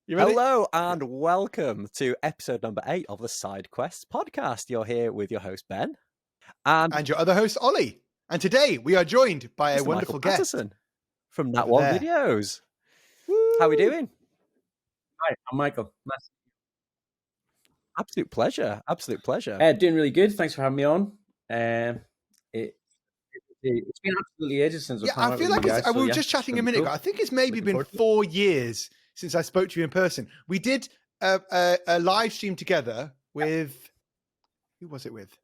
You ready? Hello and welcome to episode number 8 of the Side Quests podcast. You're here with your host Ben And your other host, Ollie. And today we are joined by a Mr. wonderful Michael guest. Patterson from That over One there. Videos. Woo! How are we doing? Hi, I'm Michael. Nice. Absolute pleasure. Absolute pleasure. Doing really good. Thanks for having me on. It's been absolutely ages since I've I feel like you guys, we were yeah, just chatting a it's minute ago. cool. I think it's maybe Looking been forward to it. 4 years since I spoke to you in person. We did a live stream together with, who was it with?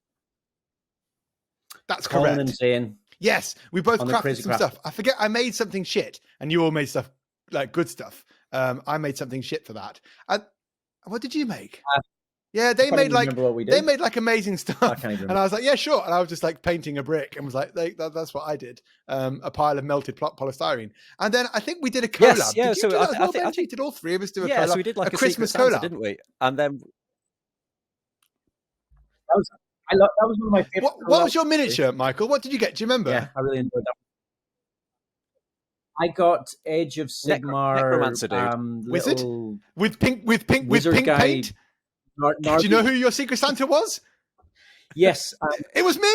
That's Colin correct. and Zane. Yes, we both On the crafted Crazy some Craft. stuff. I forget, I made something shit and you all made stuff, like good stuff. I made something shit for that. What did you make? Yeah, they can't made even like remember what we did. they made like amazing I stuff, can't even and remember. I was like, yeah, sure. And I was just like painting a brick, and was like, that's what I did. A pile of melted polystyrene, and then I think we did a collab. Yes, yeah, Did you so do that I as well, thi- I Benji? think- Did all three of us do a Yeah, collab? so we did like a Christmas Secret Santa, collab, didn't we? And then That was one of my favorite. What was your miniature, Michael? What did you get? Do you remember? Yeah, I really enjoyed that. I got Age of Sigmar, Necromancer dude. Wizard? little With pink wizard guy. paint. Do you know who your Secret Santa was? Yes, It was me.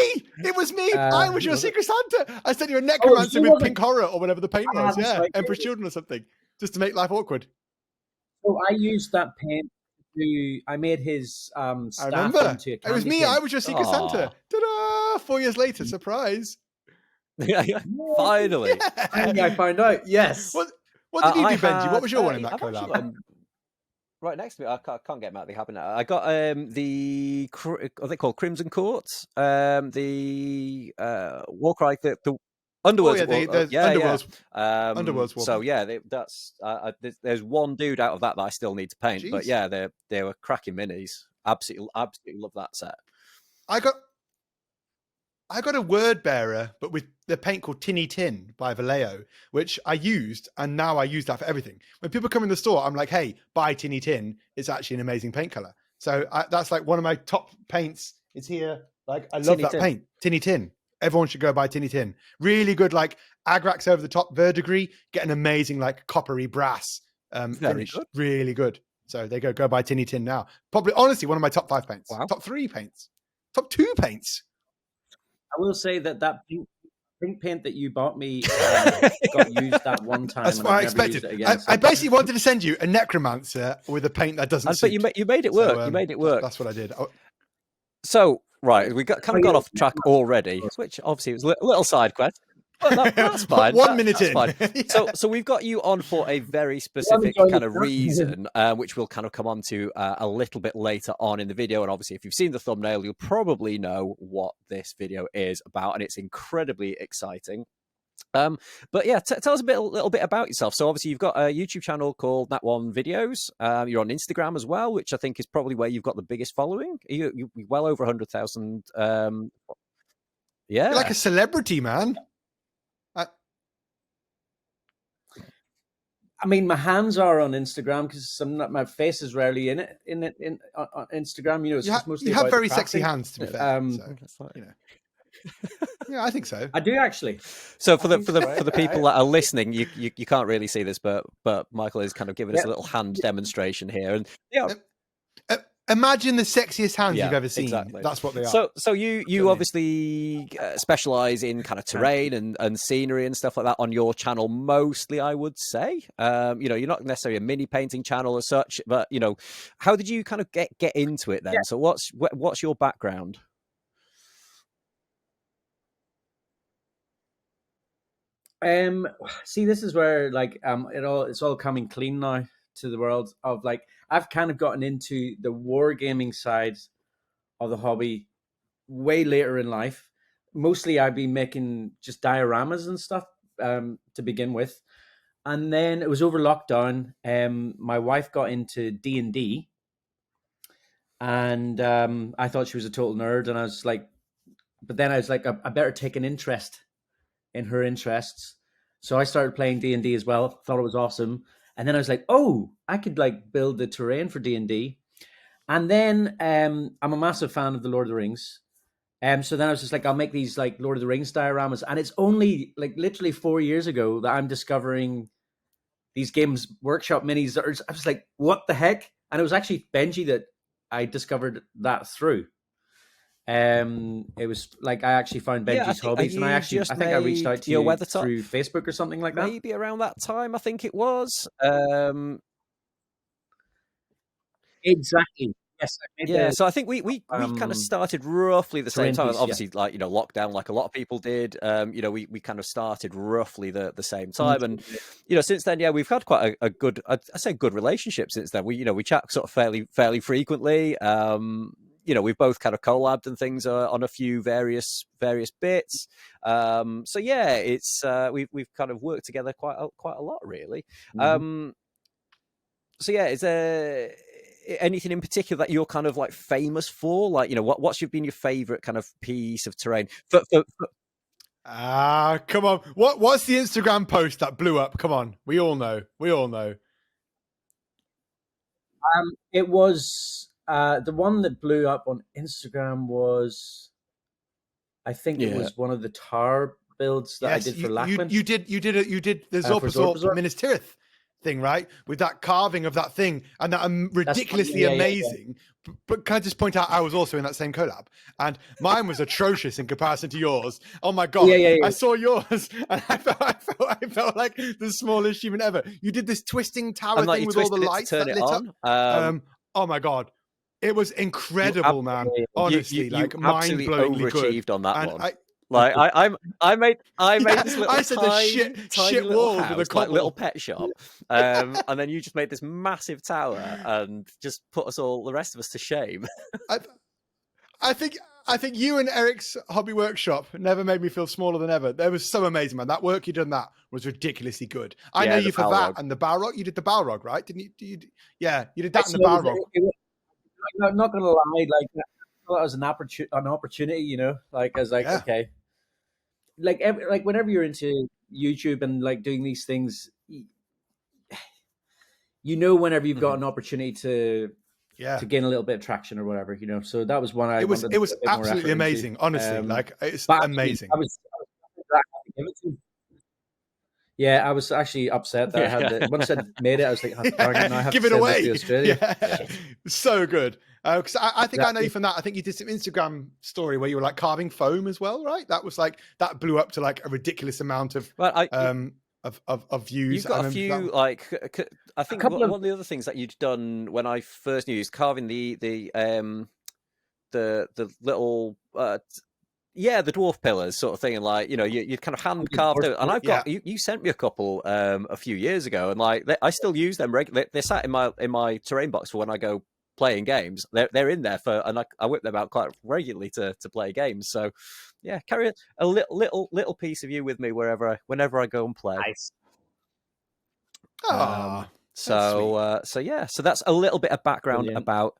It was me. I was your was it? Secret Santa. I sent you a necromancer you with wasn't- pink horror or whatever the paint was. that's Yeah, right. Emperor's Children or something, just to make life awkward. so I used that paint to. I made his I staff remember. into a It was candy me. cane. I was your Secret Santa. Ta-da! 4 years later, surprise. finally. Finally, I found out. Yes. What did you I do, Benji? What was your had, one in that I've actually collab? got 'em right next to me. I can't get them out of the cabinet. I got what are they called? Crimson Court. The Warcry, the Underworld's. Underworld's. Underworld's So War. yeah, that's there's one dude out of that I still need to paint. But Jeez. yeah, they were cracking minis. Absolutely love that set. I got a word bearer, but with the paint called Tinny Tin by Vallejo, which I used, and now I use that for everything. When people come in the store, I'm like, hey, buy Tinny Tin. It's actually an amazing paint color. So that's like one of my top paints. It's here. Like, I love Tinny that Tin. paint. Tinny Tin. Everyone should go buy Tinny Tin. Really good, like Agrax over the top verdigris, get an amazing, like coppery brass Very finish. good. Really good. So they go buy Tinny Tin now. Probably, honestly, one of my top 5 paints. Wow. Top 3 paints. Top 2 paints. I will say that pink paint that you bought me got used that one time. That's and what I I've never used expected. it again, I basically wanted to send you a necromancer with a paint that doesn't But suit. you made it work. So, You made it work. That's what I did. So right, we got gone off track already, which obviously was a little side quest. But that's fine. 1 minute that's in. fine. Yeah. So we've got you on for a very specific enjoying kind of it. reason, which we'll kind of come on to a little bit later on in the video. And obviously, if you've seen the thumbnail, you'll probably know what this video is about, and it's incredibly exciting. But yeah, tell us a little bit about yourself. So obviously, you've got a YouTube channel called That One Videos. You're on Instagram as well, which I think is probably where you've got the biggest following. You're well over 100,000. Yeah, You're like a celebrity, man. I mean, my hands are on Instagram because my face is rarely in it on Instagram. You know, it's just mostly You have about the very sexy crafting. hands, to be fair. Oh, You know. Yeah, I think so. I do actually. So for the people that are listening, you can't really see this, but Michael is kind of giving us a little hand demonstration here, and yeah. Imagine the sexiest hands Yeah, you've ever seen. exactly. That's what they are. So you obviously specialize in kind of terrain and scenery and stuff like that on your channel mostly, I would say. You know, you're not necessarily a mini painting channel as such, but you know, how did you kind of get into it then? Yeah. So what's your background? See, this is where like it's all coming clean now to the world of like I've kind of gotten into the wargaming side of the hobby way later in life. Mostly I've been making just dioramas and stuff to begin with. And then it was over lockdown. My wife got into D&D and I thought she was a total nerd. And I was like, I better take an interest in her interests. So I started playing D&D as well. Thought it was awesome. And then I was like, oh, I could like build the terrain for D&D. And then I'm a massive fan of the Lord of the Rings. So then I was just like, I'll make these like Lord of the Rings dioramas. And it's only like literally 4 years ago that I'm discovering these Games Workshop minis. I was like, what the heck? And it was actually Benji that I discovered that through. It was like I actually found Yeah, I Benji's think hobbies, and I think I reached out to your you weather top through Facebook or something like that. maybe around that time. I think it was. Exactly. Yes. Yeah, so I think we kind of started roughly the same time. piece, Obviously, like lockdown, like a lot of people did. We kind of started roughly the same time, and since then, yeah, we've had quite a good, I say, good relationship since then. We chat sort of fairly frequently. We've both kind of collabed and things on a few various bits. So yeah, it's we've kind of worked together quite a lot, really. So yeah, is there anything in particular that you're kind of like famous for? Like, what's been your favorite kind of piece of terrain? Come on. What's the Instagram post that blew up? Come on. We all know. It was the one that blew up on Instagram was, I think it was one of the tower builds that I did for Lachlan. You did the Zorpazorp Minas Tirith thing, right? With that carving of that thing and that ridiculously amazing. Yeah. But can I just point out, I was also in that same collab, and mine was atrocious in comparison to yours. Oh my god! Yeah. I saw yours, and I felt like the smallest human ever. You did this twisting tower thing with all the lights that lit up. Oh my god! It was incredible, man. Honestly, you like mind-blowingly overachieved good. on that and one. I made this little shit little walls house, with a like little pet shop, and then you just made this massive tower and just put the rest of us to shame. I think you and Eric's hobby workshop never made me feel smaller than ever. That was so amazing, man. That work you done that was ridiculously good. I know you for that and the Balrog. You did the Balrog, right? Didn't you? Yeah, you did that and the Balrog. I'm not gonna lie, like that was an opportunity, Like I was like, okay. Like whenever you're into YouTube and like doing these things, whenever you've got an opportunity to gain a little bit of traction or whatever, So that was one it was absolutely amazing, honestly. Like it's amazing. I was actually upset that I had once I made it, I was like, now I have give to it away to Australia. So good. Because I think I know you from that. I think you did some Instagram story where you were like carving foam as well, right? That was like that blew up to like a ridiculous amount of views. You've got a few like I think one of the other things that you'd done when I first knew you is carving the little the dwarf pillars sort of thing, and like you kind of hand carved it. And I've got you sent me a couple a few years ago, and like I still use them regularly. They're sat in my terrain box for when I go playing games. They're in there and I whip them out quite regularly to play games. So yeah, carry a little piece of you with me whenever I go and play. Nice. So that's a little bit of background about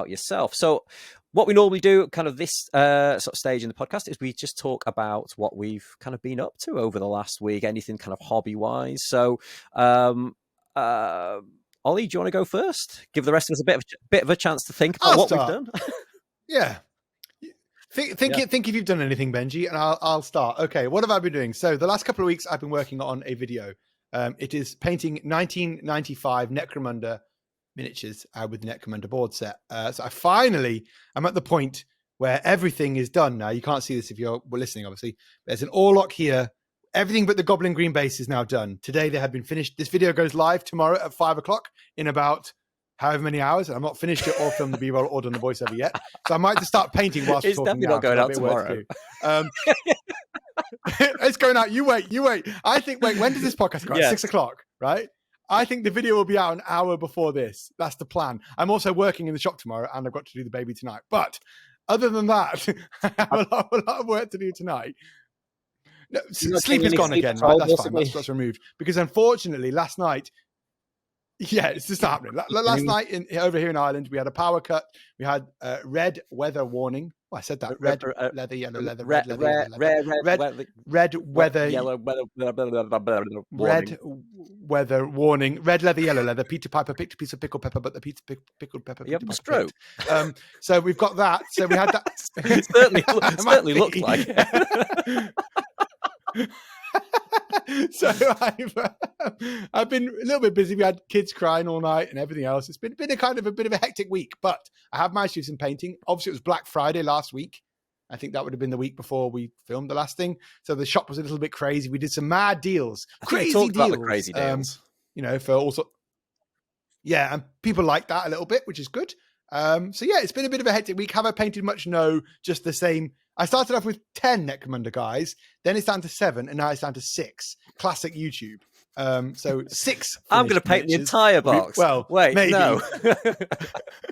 yourself. So what we normally do kind of this sort of stage in the podcast is we just talk about what we've kind of been up to over the last week, anything kind of hobby wise. So Ollie, do you want to go first? Give the rest of us a bit of a chance to think about what we've done. Yeah. Think if you've done anything, Benji, and I'll start. Okay, what have I been doing? So the last couple of weeks I've been working on a video. It is painting 1995 Necromunda miniatures with the Necromunda board set. So I'm at the point where everything is done now. You can't see this if you're listening, obviously. There's an Orlock here. Everything but the Goblin Green base is now done. Today they have been finished. This video goes live tomorrow at 5:00 in about however many hours. And I'm not finished it or filmed the B-roll or done the voiceover yet. So I might just start painting whilst it's talking. It's definitely not going out tomorrow. It's going out. You wait. I think, when does this podcast go out? 6:00, right? I think the video will be out an hour before this. That's the plan. I'm also working in the shop tomorrow and I've got to do the baby tonight. But other than that, I have a lot of work to do tonight. No, sleep is gone again. Right? That's fine. That's removed. Because unfortunately, last night, it's just happening. Last night over here in Ireland, we had a power cut. We had red weather warning. Oh, I said that. Red leather, yellow leather, red weather, yellow red weather warning. Red leather, yellow leather. Peter Piper picked a piece of pickled pepper, but the pickled pepper. You have a stroke. So we've got that. So we had that. It certainly looks like it. So I've been a little bit busy. We had kids crying all night and everything else. It's been a kind of a bit of a hectic week, but I have managed to do some painting. Obviously, it was Black Friday last week. I think that would have been the week before we filmed the last thing. So the shop was a little bit crazy. We did some mad deals, crazy deals. About the crazy deals. For also, yeah, and people like that a little bit, which is good. So yeah, it's been a bit of a hectic week. Have I painted much? No, just the same. I started off with 10 Necromunda guys, then it's down to 7, and now it's down to 6. Classic YouTube. So 6. I'm going to paint the entire box. Well, wait, maybe. No.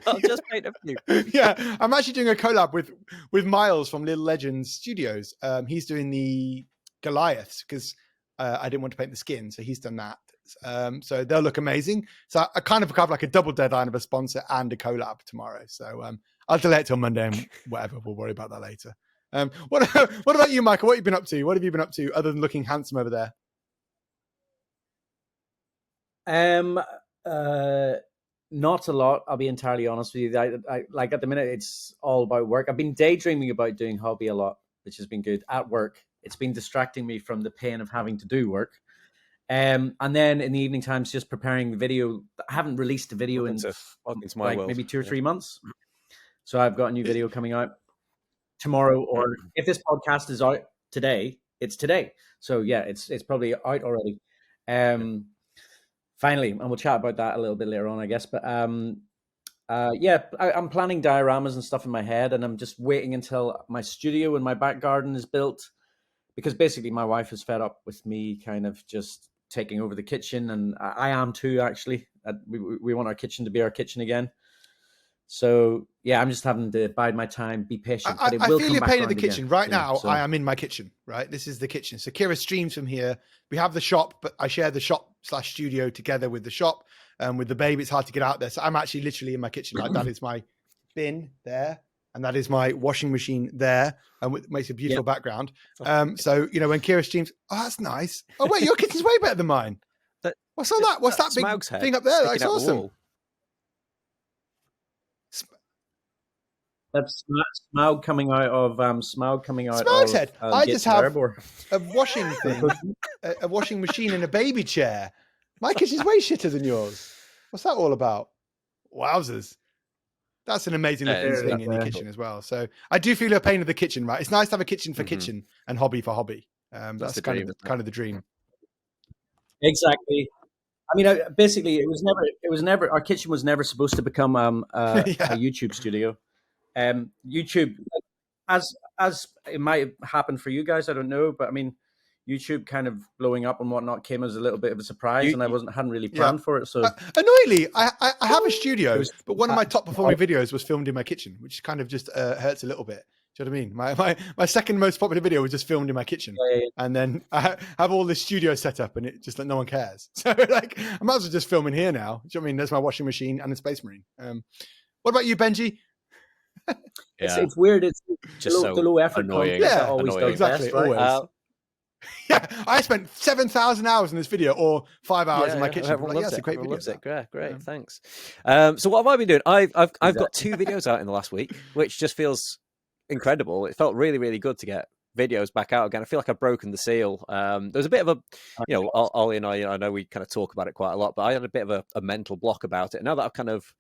I'll just paint a few. Yeah, I'm actually doing a collab with Miles from Little Legends Studios. He's doing the Goliaths because I didn't want to paint the skin, so he's done that. So they'll look amazing. So I kind of have like a double deadline of a sponsor and a collab tomorrow. So I'll delay it till Monday and whatever. We'll worry about that later. What about you, Michael? What have you been up to? What have you been up to other than looking handsome over there? Not a lot. I'll be entirely honest with you. I like at the minute it's all about work. I've been daydreaming about doing hobby a lot, which has been good at work. It's been distracting me from the pain of having to do work. And then in the evening times, just preparing the video. I haven't released a video in maybe 2 or 3 months. So I've got a new video coming out tomorrow, or if this podcast is out today, it's today. So yeah, it's probably out already. Finally, and we'll chat about that a little bit later on, I guess. But I'm planning dioramas and stuff in my head, and I'm just waiting until my studio in my back garden is built, because basically my wife is fed up with me kind of just taking over the kitchen, and I am too, actually. We want our kitchen to be our kitchen again. So yeah, I'm just having to bide my time, be patient. But it will I feel your pain in the kitchen again, right now. So. I am in my kitchen, right? This is the kitchen. So Kira streams from here. We have the shop, but I share the shop/studio together with the shop. With the baby, it's hard to get out there. So I'm actually literally in my kitchen. Like that is my bin there, and that is my washing machine there, and it makes a beautiful background. So when Kira streams, oh, that's nice. Oh wait, your kitchen's way better than mine. What's all that? What's that big thing up there? That's awesome. That's Smaug coming out of Smaug's head. I just have a washing thing, a washing machine and a baby chair. My kitchen's way shitter than yours. What's that all about? Wowzers. That's an amazing looking thing in your kitchen as well. So I do feel a pain in the kitchen, right? It's nice to have a kitchen for kitchen and hobby for hobby. That's kind of the dream. Exactly. I mean, basically, it was never. Our kitchen was never supposed to become a YouTube studio. YouTube, as it might happen for you guys, I don't know, but I mean, YouTube kind of blowing up and whatnot came as a little bit of a surprise, and I hadn't really planned for it. So annoyingly, I have a studio, but one of my top performing videos was filmed in my kitchen, which kind of just hurts a little bit. Do you know what I mean? My second most popular video was just filmed in my kitchen, and then I have all this studio set up, and it just like no one cares. So like, I might as well just film in here now. Do you know what I mean? There's my washing machine and a Space Marine. What about you, Benji? It's weird. It's just the low effort annoying. That always does exactly. best, right? Always. I spent 7,000 hours in this video, or 5 hours in my kitchen. That's a great video. Loves it. Great, thanks. So what have I been doing? I've got 2 videos out in the last week, which just feels incredible. It felt really, really good to get videos back out again. I feel like I've broken the seal. There was a bit of a, Ollie and I know we kind of talk about it quite a lot, but I had a bit of a mental block about it. Now that I've kind of,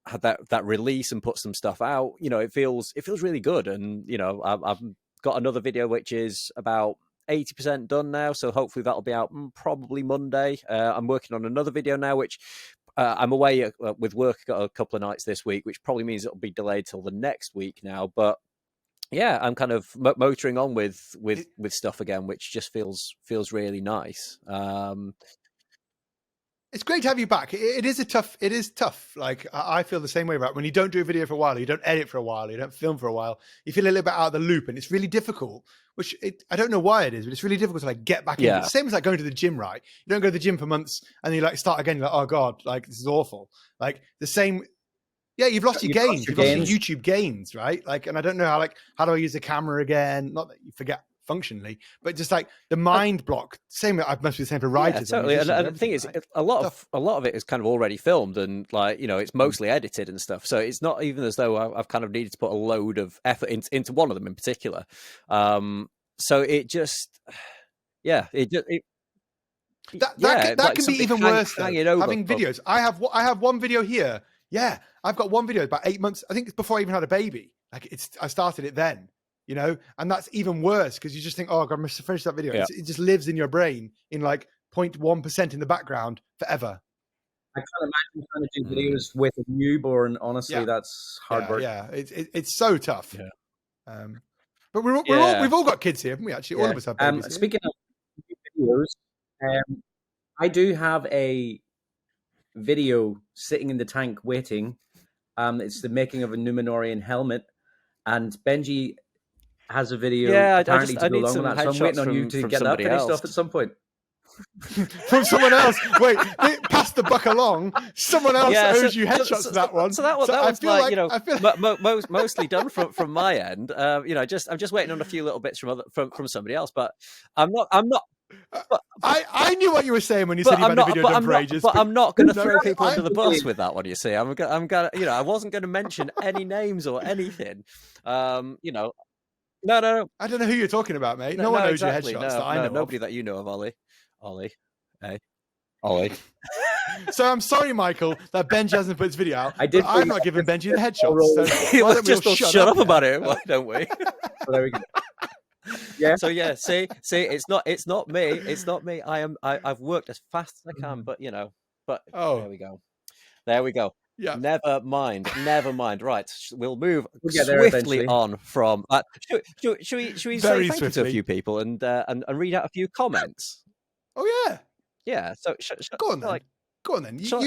had that release and put some stuff out, it feels really good. And I've got another video which is about 80% done now, so hopefully that'll be out probably Monday. I'm working on another video now, which I'm away with work. Got a couple of nights this week, which probably means it'll be delayed till the next week now. But yeah, I'm kind of motoring on with stuff again, which just feels really nice. It's great to have you back. It is tough. Like I feel the same way about when you don't do a video for a while, you don't edit for a while, you don't film for a while, you feel a little bit out of the loop, and it's really difficult. I don't know why it is, but it's really difficult to like get back in. It's the same as like going to the gym, right? You don't go to the gym for months and you like start again. You're like, oh god, like this is awful. Like the same. Yeah, you've lost your gains. You've lost your YouTube gains, right? Like, and I don't know how do I use the camera again? Not that you forget functionally, but just like the mind block. Same, I must be the same for writers. Yeah, totally. And the thing is, a lot of it is kind of already filmed, and like it's mostly edited and stuff. So it's not even as though I've kind of needed to put a load of effort into one of them in particular. So it just, yeah, That like can be something even worse though. hanging over Having videos. I have one video here. Yeah, I've got one video about 8 months. I think it's before I even had a baby. Like I started it then, and that's even worse because you just think, oh God, I must finish that video. Yeah. It just lives in your brain in like 0.1% in the background forever. I can't imagine trying to do videos with a newborn. Honestly, that's hard work. Yeah, it's so tough. Yeah. But we've all got kids here, haven't we? Actually, all of us have babies. Here. Speaking of videos, I do have a video sitting in the tank waiting. It's the making of a Numenorian helmet, and Benji has a video apparently to go along with that. So I'm waiting on you to get that finished off at some point. From someone else. Wait, pass the buck along. Someone else owes you headshots for that one. So that one's like mostly done from my end. I'm just waiting on a few little bits from somebody else. But I'm not. But, I knew what you were saying when you said you had a video done for ages. But I'm not going to throw people under the bus with that one. You see, I'm gonna, I wasn't going to mention any names or anything. No. I don't know who you're talking about, mate. No one knows your headshots that I know. Nobody that you know of, Ollie. Hey, Ollie. So I'm sorry, Michael, that Benji hasn't put his video out. I'm not giving Benji the headshots. So why don't we all shut up about it? Why don't we? Well, there we go. Yeah. So see, it's not me. I've worked as fast as I can, but there we go. Yeah. Never mind. Right, we'll move swiftly on from that. Should we say thank you to a few people and read out a few comments? Oh yeah. Yeah. So go on then. Go on then. You go.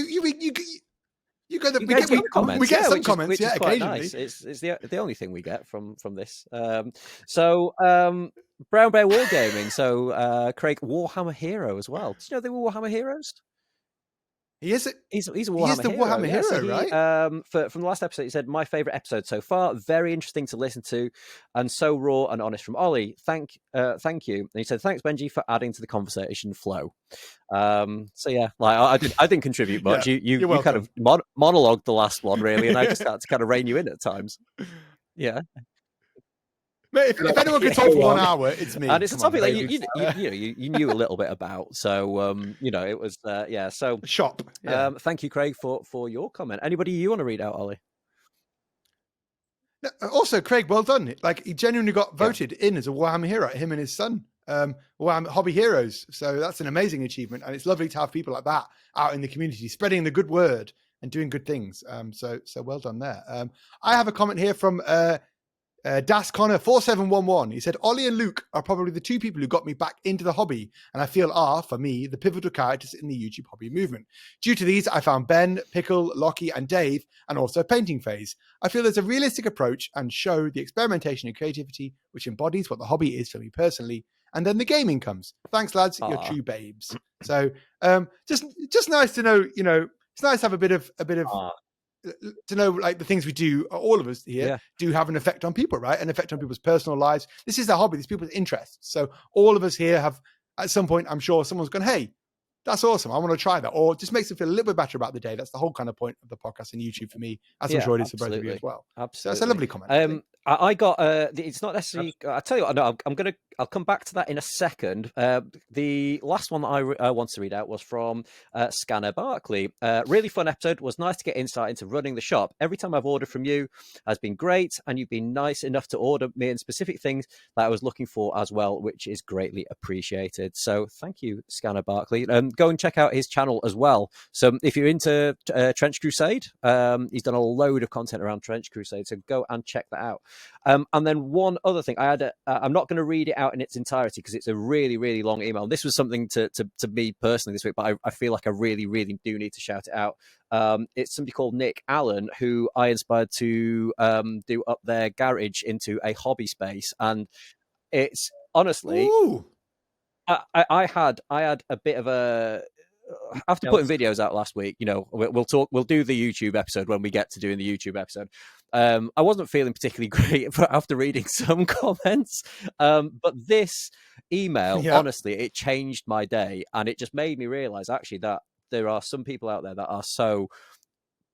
We get some comments. We get some which comments. Is quite occasionally. Nice. It's the only thing we get from this. Brown Bear Wargaming. So Craig, Warhammer hero as well. Did you know they were Warhammer heroes? He's a Warhammer hero. So right? From the last episode, he said, my favourite episode so far. Very interesting to listen to, and so raw and honest from Ollie. Thank you. And he said, thanks, Benji, for adding to the conversation flow. So yeah, like I didn't contribute much. You kind of monologued the last one really, and I just had to kind of rein you in at times. Yeah. Mate, if anyone can talk for 1 hour, it's me. And it's a topic that you knew a little bit about. So it was So shop. Yeah. Thank you, Craig, for your comment. Anybody you want to read out, Ollie? Also, Craig, well done. Like he genuinely got voted in as a Warhammer hero. Him and his son, Warhammer hobby heroes. So that's an amazing achievement, and it's lovely to have people like that out in the community, spreading the good word and doing good things. So well done there. I have a comment here from Das Connor 4711. He said, Ollie and Luke are probably the two people who got me back into the hobby, and I feel are, for me, the pivotal characters in the YouTube hobby movement. Due to these, I found Ben, Pickle, Lockie, and Dave, and also Painting Phase. I feel there's a realistic approach and show the experimentation and creativity, which embodies what the hobby is for me personally. And then the gaming comes. Thanks, lads. You're true babes. So just nice to know, it's nice to have a bit of to know like the things we do, all of us here do have an effect on people, right? An effect on people's personal lives. This is their hobby. These people's interests. So all of us here have, at some point, I'm sure someone's gone, hey, that's awesome. I want to try that. Or just makes them feel a little bit better about the day. That's the whole kind of point of the podcast and YouTube for me, as I'm sure it is for both of you as well. Absolutely. So that's a lovely comment. I got it's not necessarily. I tell you what, no, I'll come back to that in a second. The last one that I want to read out was from Scanner Barkley. Really fun episode. Was nice to get insight into running the shop. Every time I've ordered from you has been great, and you've been nice enough to order me in specific things that I was looking for as well, which is greatly appreciated. So thank you, Scanner Barkley. Go and check out his channel as well. So if you're into Trench Crusade, he's done a load of content around Trench Crusade. So go and check that out. And then one other thing, I had I'm not going to read it out in its entirety because it's a really, really long email. This was something to me personally this week, but I feel like I really, really do need to shout it out. It's somebody called Nick Allen who I inspired to do up their garage into a hobby space, and it's honestly, I had a bit of a. After putting videos out last week, we'll do the YouTube episode when we get to doing the YouTube episode. I wasn't feeling particularly great after reading some comments, but this email, honestly, it changed my day, and it just made me realize actually that there are some people out there that are so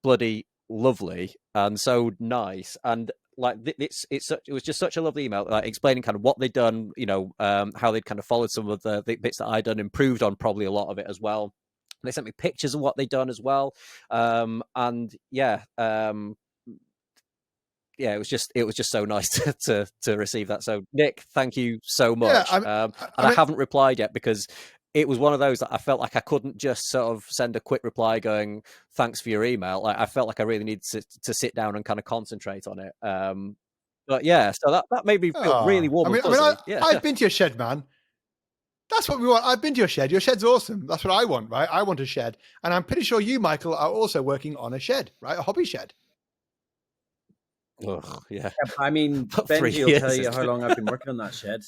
bloody lovely and so nice, and like it was just such a lovely email, like explaining kind of what they'd done, how they'd kind of followed some of the bits that I'd done, improved on probably a lot of it as well. They sent me pictures of what they'd done as well, and it was just so nice to receive that. So Nick, thank you so much. Yeah, I haven't replied yet because it was one of those that I felt like I couldn't just sort of send a quick reply going, thanks for your email. Like, I felt like I really needed to sit down and kind of concentrate on it. But yeah, so that made me feel really warm and fuzzy. I've been to your shed, man. That's what we want. I've been to your shed. Your shed's awesome. That's what I want, right? I want a shed. And I'm pretty sure you, Michael, are also working on a shed, right? A hobby shed. Ugh, yeah. I mean, Benji will tell you how long I've been working on that shed.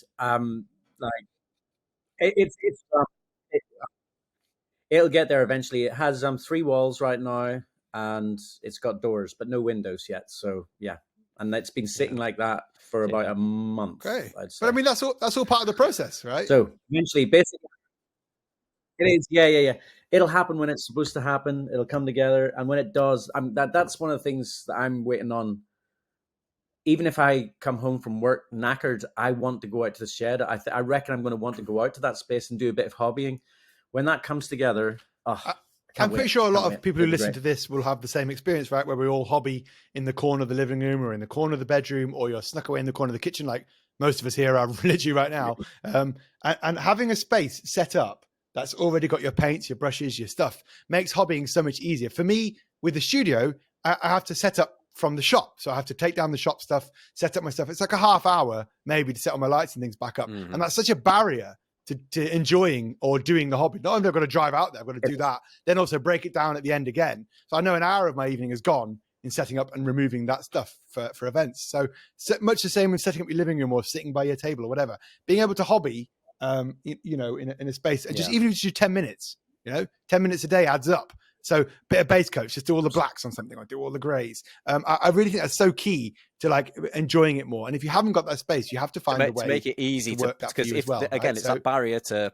It'll get there eventually. It has 3 walls right now, and it's got doors, but no windows yet. So yeah, and it's been sitting like that for about a month. Okay, but I mean that's all part of the process, right? So eventually, basically, it is. Yeah. It'll happen when it's supposed to happen. It'll come together, and when it does, that's one of the things that I'm waiting on. Even if I come home from work knackered, I want to go out to the shed. I reckon I'm going to want to go out to that space and do a bit of hobbying. When that comes together, I'm pretty sure a lot of people who listen to this will have the same experience, right? Where we all hobby in the corner of the living room or in the corner of the bedroom, or you're snuck away in the corner of the kitchen, like most of us here are literally right now. And having a space set up that's already got your paints, your brushes, your stuff makes hobbying so much easier. For me, with the studio, I have to set up from the shop. So I have to take down the shop stuff, set up my stuff. It's like a half hour maybe to set all my lights and things back up. And that's such a barrier to enjoying or doing the hobby. Not only am I going to drive out there, I've got to do that, then also break it down at the end again. So I know an hour of my evening is gone in setting up and removing that stuff for events. So much the same with setting up your living room or sitting by your table or whatever. Being able to hobby, in a space, and just even if you do 10 minutes, 10 minutes a day adds up. So bit of base coats, just do all the blacks on something or do all the grays. I really think that's so key to like enjoying it more. And if you haven't got that space, you have to find a way to make it easy to work because it's that barrier to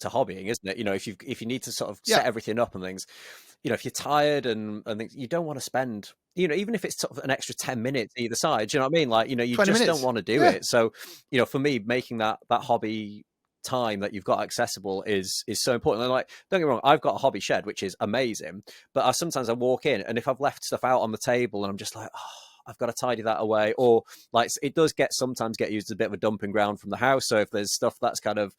hobbying, isn't it? If you need to sort of set everything up and things, if you're tired and things, you don't want to spend, even if it's sort of an extra 10 minutes either side, do you know what I mean? Like, you just don't want to do it. So, for me, making that hobby time that you've got accessible is so important. And like, don't get me wrong, I've got a hobby shed which is amazing, but sometimes I walk in and if I've left stuff out on the table and I'm just like, I've got to tidy that away, or like it does sometimes get used as a bit of a dumping ground from the house. So if there's stuff that's kind of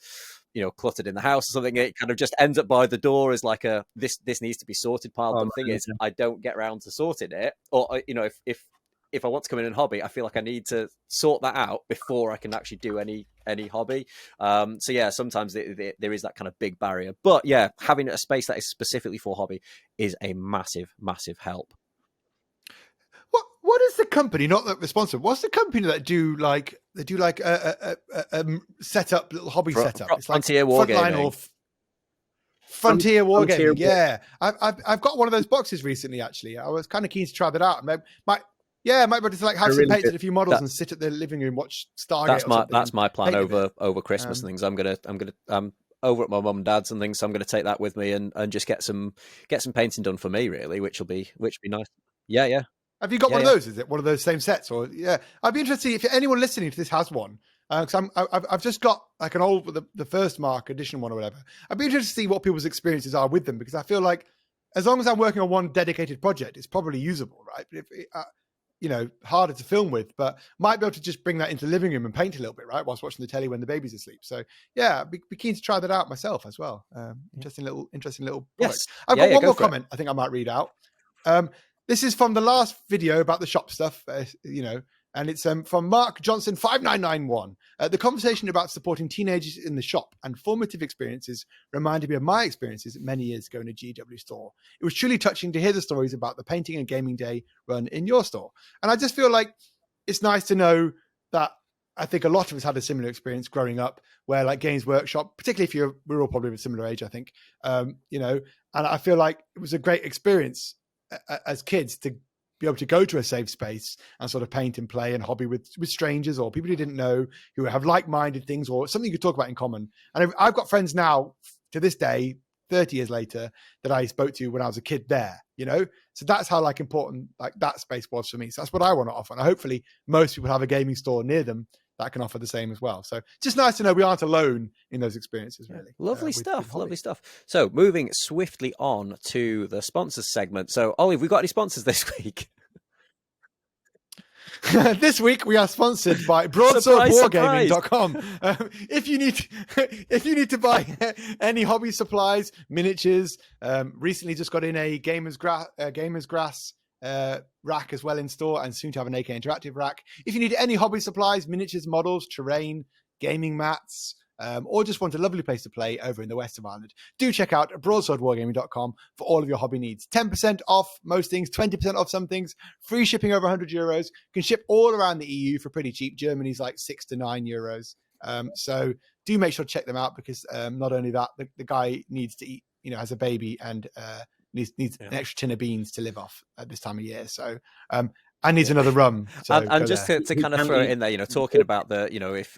cluttered in the house or something, it kind of just ends up by the door as like this needs to be sorted pile. But the thing is, I don't get around to sorting it, or if I want to come in and hobby, I feel like I need to sort that out before I can actually do any hobby. So yeah, sometimes there is that kind of big barrier. But yeah, having a space that is specifically for hobby is a massive, massive help. What is the company, not that responsible, what's the company that do like a set up, little hobby setup? It's like Frontier Wargaming. Or Frontier Wargaming, yeah. I've got one of those boxes recently, actually. I was kind of keen to try that out. Might be able to like have some paints and a few models and sit at the living room, watch Stargate. That's my plan over Christmas and things. I'm gonna over at my mum and dad's and things. So I'm gonna take that with me and just get some painting done for me, really, which will be nice. Yeah. Have you got one of those? Is it one of those same sets? Or I'd be interested if anyone listening to this has one. Because I've just got like an old the first Mark edition one or whatever. I'd be interested to see what people's experiences are with them, because I feel like as long as I'm working on one dedicated project, it's probably usable, right? But if harder to film with, but might be able to just bring that into the living room and paint a little bit, right, whilst watching the telly when the baby's asleep. So yeah, I'd be keen to try that out myself as well. Interesting little product. Yes. I've got one more comment I think I might read out. This is from the last video about the shop stuff, and it's from Mark Johnson 5991. The conversation about supporting teenagers in the shop and formative experiences reminded me of my experiences many years ago in a GW store. It was truly touching to hear the stories about the painting and gaming day run in your store. And I just feel like it's nice to know that I think a lot of us had a similar experience growing up, where like Games Workshop, particularly if we're all probably of a similar age, I think, and I feel like it was a great experience as kids to be able to go to a safe space and sort of paint and play and hobby with strangers or people you didn't know who have like-minded things or something you could talk about in common. And I've got friends now to this day, 30 years later that I spoke to when I was a kid there, you know? So that's how like important like that space was for me. So that's what I want to offer. And hopefully most people have a gaming store near them that can offer the same as well. So just nice to know we aren't alone in those experiences, really. Lovely with stuff. hobby. Lovely stuff. So moving swiftly on to the sponsors segment. So Ollie, have we got any sponsors this week? This week we are sponsored by broadswordwargaming.com. If you need to buy any hobby supplies, miniatures, recently just got in a Gamers Grass rack as well in store, and soon to have an AK Interactive rack. If you need any hobby supplies, miniatures, models, terrain, gaming mats, or just want a lovely place to play over in the west of Ireland, do check out broadswordwargaming.com for all of your hobby needs. 10% off most things, 20% off some things, free shipping over €100. Can ship all around the EU for pretty cheap. Germany's like €6 to €9. So do make sure to check them out, because not only that, the guy needs to eat, has a baby, and needs an extra tin of beans to live off at this time of year. So and needs another rum. So and just to kind of throw it in there, talking about the,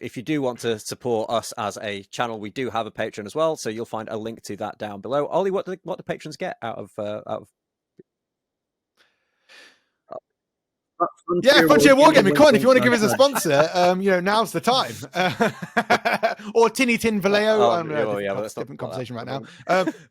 if you do want to support us as a channel, we do have a Patreon as well. So you'll find a link to that down below. Ollie, what do patrons get out of Frontier Wargaming. Come on, if you want to give us a sponsor, now's the time. Or Tinny Tin Vallejo. That's a different conversation right now.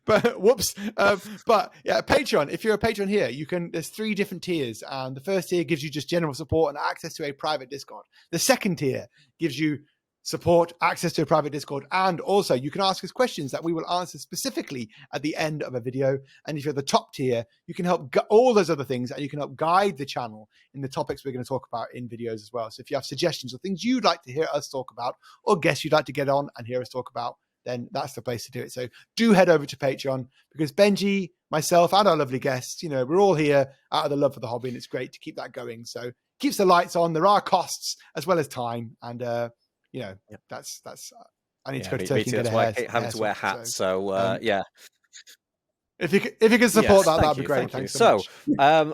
But whoops. But yeah, Patreon. If you're a patron here, there's 3 different tiers, and the first tier gives you just general support and access to a private Discord. The second tier gives you support, access to a private Discord, and also you can ask us questions that we will answer specifically at the end of a video. And if you're the top tier, you can help all those other things, and you can help guide the channel in the topics we're going to talk about in videos as well. So if you have suggestions or things you'd like to hear us talk about, or guests you'd like to get on and hear us talk about, then that's the place to do it. So do head over to Patreon, because Benji, myself, and our lovely guests, we're all here out of the love for the hobby, and it's great to keep that going. So keeps the lights on. There are costs as well as time, and that's I need to go to Turkey and get a hair. I having to wear hats. So yeah, if you can support that'd be great. Thanks so much.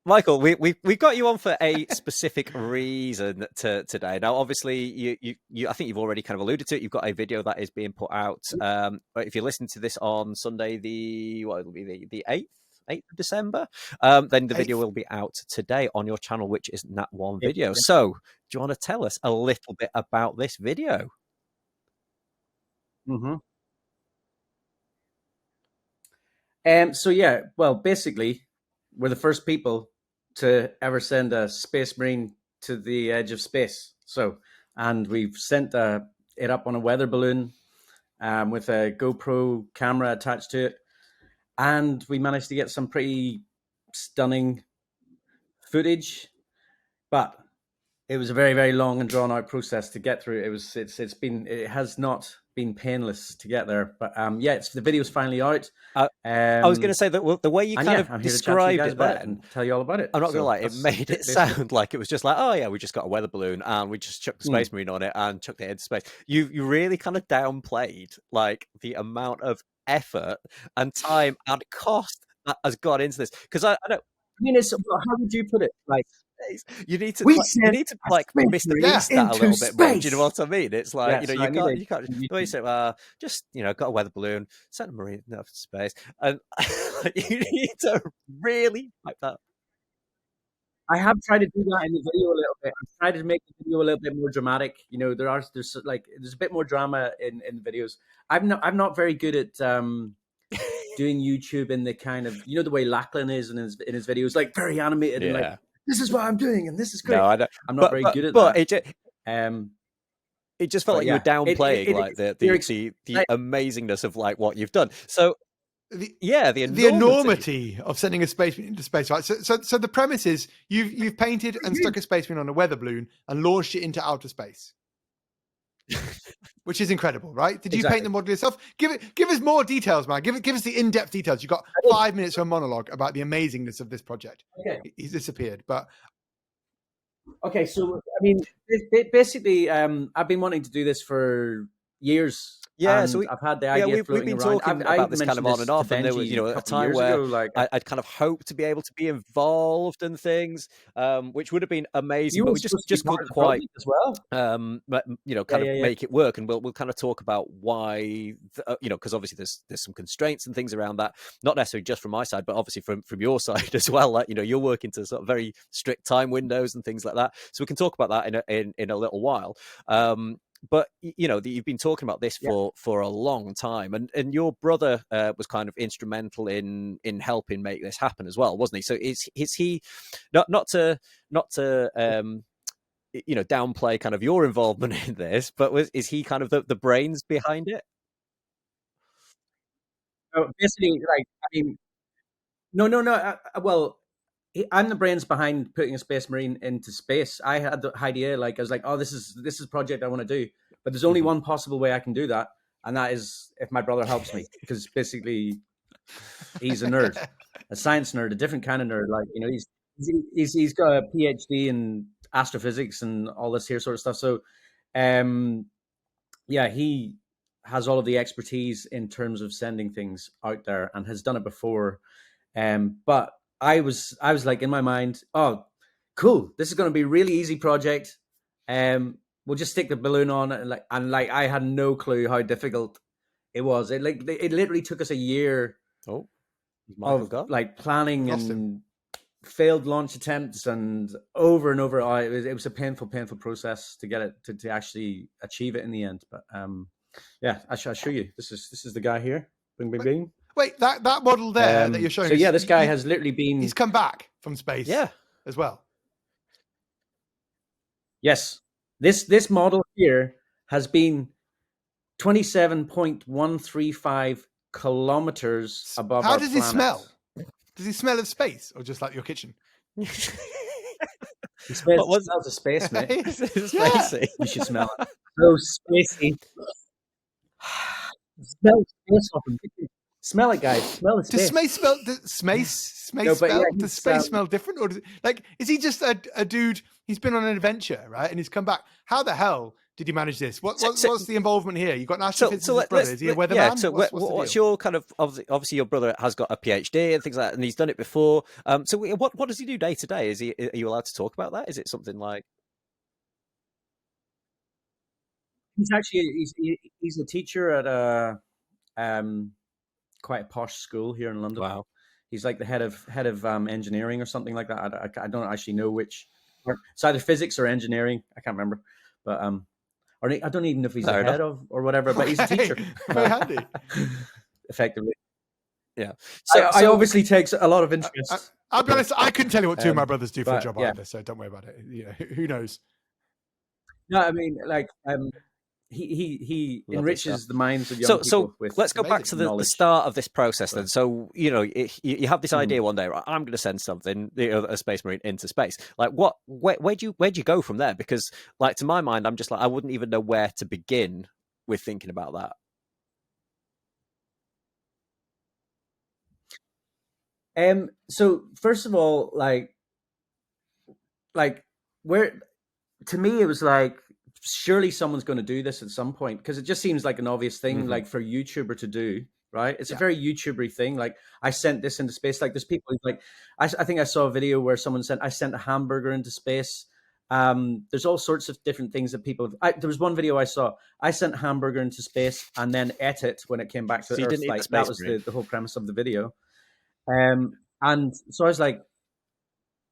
Michael, we've got you on for a specific reason today. Now, obviously, you I think you've already kind of alluded to it. You've got a video that is being put out. If you listen to this on Sunday, the 8th of December, then the video will be out today on your channel, which is that one video. So, do you want to tell us a little bit about this video? So yeah, well, basically, we're the first people to ever send a Space Marine to the edge of space. And we've sent it up on a weather balloon with a GoPro camera attached to it. And we managed to get some pretty stunning footage, but it was a very, very long and drawn out process to get through. It has not been painless to get there, but the video's finally out. I was going to say that the way you kind of described it there, and tell you all about it. I'm not going to lie, it made it sound like it was just like, oh yeah, we just got a weather balloon and we just chucked the Space Marine on it and chucked it into space. You really kind of downplayed like the amount of effort and time and cost that has gone into this, because I don't. I mean, how would you put it? Like, you need to like Mr. Beast that a little bit more. Do you know what I mean? It's like, you can't the way you say, just got a weather balloon, sent a marine up to space, and you need to really like that. I have tried to do that in the video a little bit. I've tried to make the video a little bit more dramatic. There's a bit more drama in the videos. I'm not very good at doing YouTube in the kind of, the way Lachlan is in his videos, like very animated and like, this is what I'm doing and this is great. No, I don't. I'm not very good at that. But it just felt like you were downplaying the amazingness of like what you've done. So the enormity of sending a space marine into space, right? So the premise is you've painted and stuck a space marine on a weather balloon and launched it into outer space. Which is incredible, right? Did you paint the model yourself? Give us more details, man. Give us the in-depth details. You've got 5 minutes for a monologue about the amazingness of this project. Okay. He's disappeared, but okay. So I mean, basically, I've been wanting to do this for years. Yeah, so and I've had the yeah, idea we've floating been around. talking I about even this kind of mentioned on and this to off, and there was, Benji a a couple of time years where ago. Like, I'd kind of hoped to be able to be involved in things, which would have been amazing, you but were we supposed to be just part of couldn't the quite project as well. Yeah, kind of yeah, yeah. make it work. And we'll kind of talk about why, because obviously there's some constraints and things around that, not necessarily just from my side, but obviously from your side as well. Like, you're working to sort of very strict time windows and things like that. So we can talk about that in a little while. But you've been talking about this Yeah. for a long time, and your brother was kind of instrumental in helping make this happen as well, wasn't he? So is he not to downplay kind of your involvement in this, but is he kind of the brains behind it? So basically, like, I mean, no, no, no. Well, I'm the brains behind putting a space marine into space. I had the idea, like, I was like, oh, this is a project I want to do, but there's only one possible way I can do that, and that is if my brother helps me, because basically he's a nerd, a science nerd, a different kind of nerd. Like, he's got a PhD in astrophysics and all this here sort of stuff. So, um, yeah, he has all of the expertise in terms of sending things out there and has done it before. But I was like in my mind, oh, cool, this is going to be a really easy project. We'll just stick the balloon on it, and I had no clue how difficult it was. It literally took us a year Oh, is Michael of gone? like planning We've lost him. and failed launch attempts and over and over. It was a painful process to get it to actually achieve it in the end. But yeah, I'll show you. This is the guy here. Bing, bing, bing. Wait, that model there that you're showing So us, yeah, this guy has literally been. he's come back from space, Yeah. as well. Yes, this model here has been 27.135 kilometers above How our does planet. he smell? Does he smell of space, or just like your kitchen? He smells, What was- smells of space, mate. It's Yeah. spacey. You should smell it. So spacey. Smell space off him. Smell it, guys. Smell the Does space. space smell? Does space No, but smell? yeah, Does he's, space smell different, or is he just a dude? He's been on an adventure, right? And he's come back. How the hell did he manage this? What's the involvement here? You got an astrophysicist brother. Is he a weatherman? Yeah. So what's the what's deal? your kind of obviously your brother has got a PhD and things like that, and he's done it before. So what does he do day to day? Are you allowed to talk about that? Is it something like? He's actually he's a teacher at a quite a posh school here in London. Wow. He's like the head of engineering or something like that. I don't actually know which. It's either physics or engineering. I can't remember, but or I don't even know if he's Fair the head of or whatever. But he's a teacher. Very handy. Effectively. Yeah. I obviously takes a lot of interest. I'll be honest. I couldn't tell you what two of my brothers do for a but, job yeah. either, so don't worry about it. Who knows? No, I mean, like, he Lovely enriches stuff. the minds of young people with. Let's go back to the knowledge. start of this process then. So you have this Mhm. idea one day, right? I'm going to send something, a space marine, into space. Like where'd you go from there? Because like to my mind, I'm just like I wouldn't even know where to begin with thinking about that. So first of all, like where to me it was like surely someone's going to do this at some point because it just seems like an obvious thing Mhm. like for a YouTuber to do, right? It's Yeah. a very YouTubery thing. Like I sent this into space. Like there's people who's like I think I saw a video where someone said I sent a hamburger into space. There's all sorts of different things that people have. There was one video I saw. I sent a hamburger into space and then ate it when it came back to So you Earth. didn't eat the Like space that was marine? the whole premise of the video. And so I was like,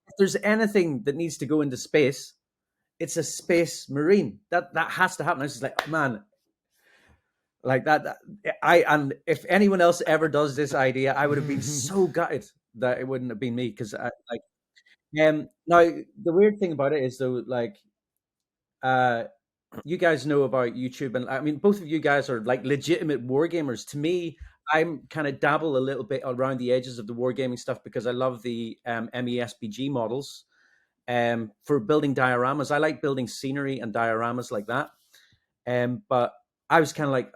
if there's anything that needs to go into space, it's a space marine. That has to happen. I was just like, oh, man, like that. And if anyone else ever does this idea, I would have been so gutted that it wouldn't have been me because now the weird thing about it is though, like, you guys know about YouTube, and I mean, both of you guys are like legitimate war gamers. To me, I'm kind of dabble a little bit around the edges of the wargaming stuff because I love the MESBG models. For building dioramas, I like building scenery and dioramas like that. But I was kind of like,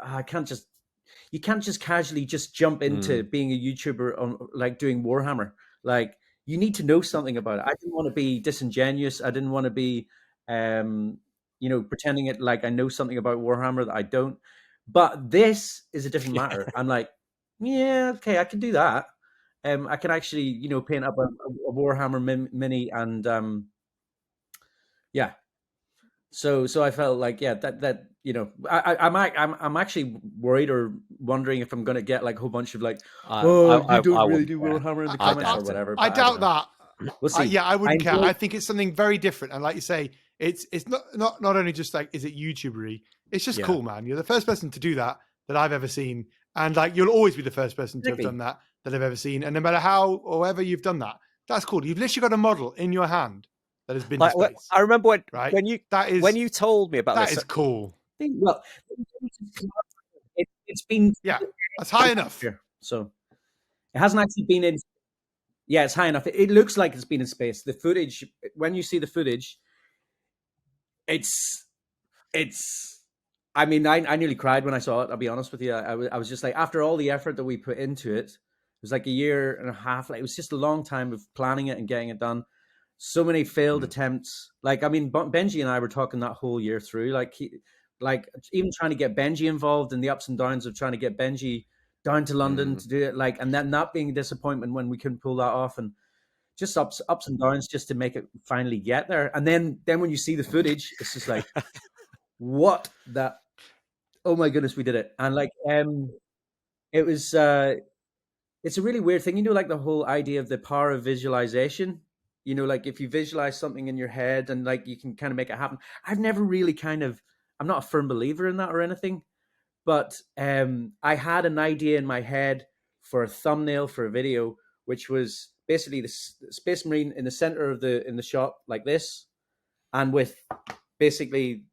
you can't just casually just jump into being a YouTuber on like doing Warhammer. Like you need to know something about it. I didn't want to be disingenuous. I didn't want to be, pretending it like I know something about Warhammer that I don't. But this is a different matter. I'm like, yeah, okay, I can do that. I can actually, you know, paint up a Warhammer mini, and yeah. So I felt like, yeah, that you know, I'm actually worried or wondering if I'm gonna get like a whole bunch of like, oh, you don't I really wouldn't do care. Warhammer in the I comments or doubt it. whatever. I But I don't doubt know. that. We'll see. Yeah, I wouldn't care. enjoy- I think it's something very different, and like you say, it's not only just like is it YouTubery. It's just Yeah. cool, man. You're the first person to do that I've ever seen, and like you'll always be the first person to have Exactly. done that I've ever seen. And no matter how or ever you've done that, that's cool. You've literally got a model in your hand that has been to Like space. I remember Right? when you That is when you told me about that this. is cool. Well, it's been Yeah, that's high enough. here, so it hasn't actually been in. Yeah, it's high enough. It looks like it's been in space. The footage, when you see the footage, it's. I mean, I nearly cried when I saw it. I'll be honest with you. I was just like, after all the effort that we put into it, it was like a year and a half. Like, it was just a long time of planning it and getting it done. So many failed attempts. Like, I mean, Benji and I were talking that whole year through. Like even trying to get Benji involved in the ups and downs of trying to get Benji down to London to do it. Like, and then that being a disappointment when we couldn't pull that off, and just ups and downs just to make it finally get there. And then when you see the footage, it's just like, what the, oh my goodness, we did it. And like, it was, it's a really weird thing, you know, like the whole idea of the power of visualization, you know, like if you visualize something in your head and like you can kind of make it happen. I've never really I'm not a firm believer in that or anything, but I had an idea in my head for a thumbnail for a video, which was basically the Space Marine in the center of in the shot like this, and with basically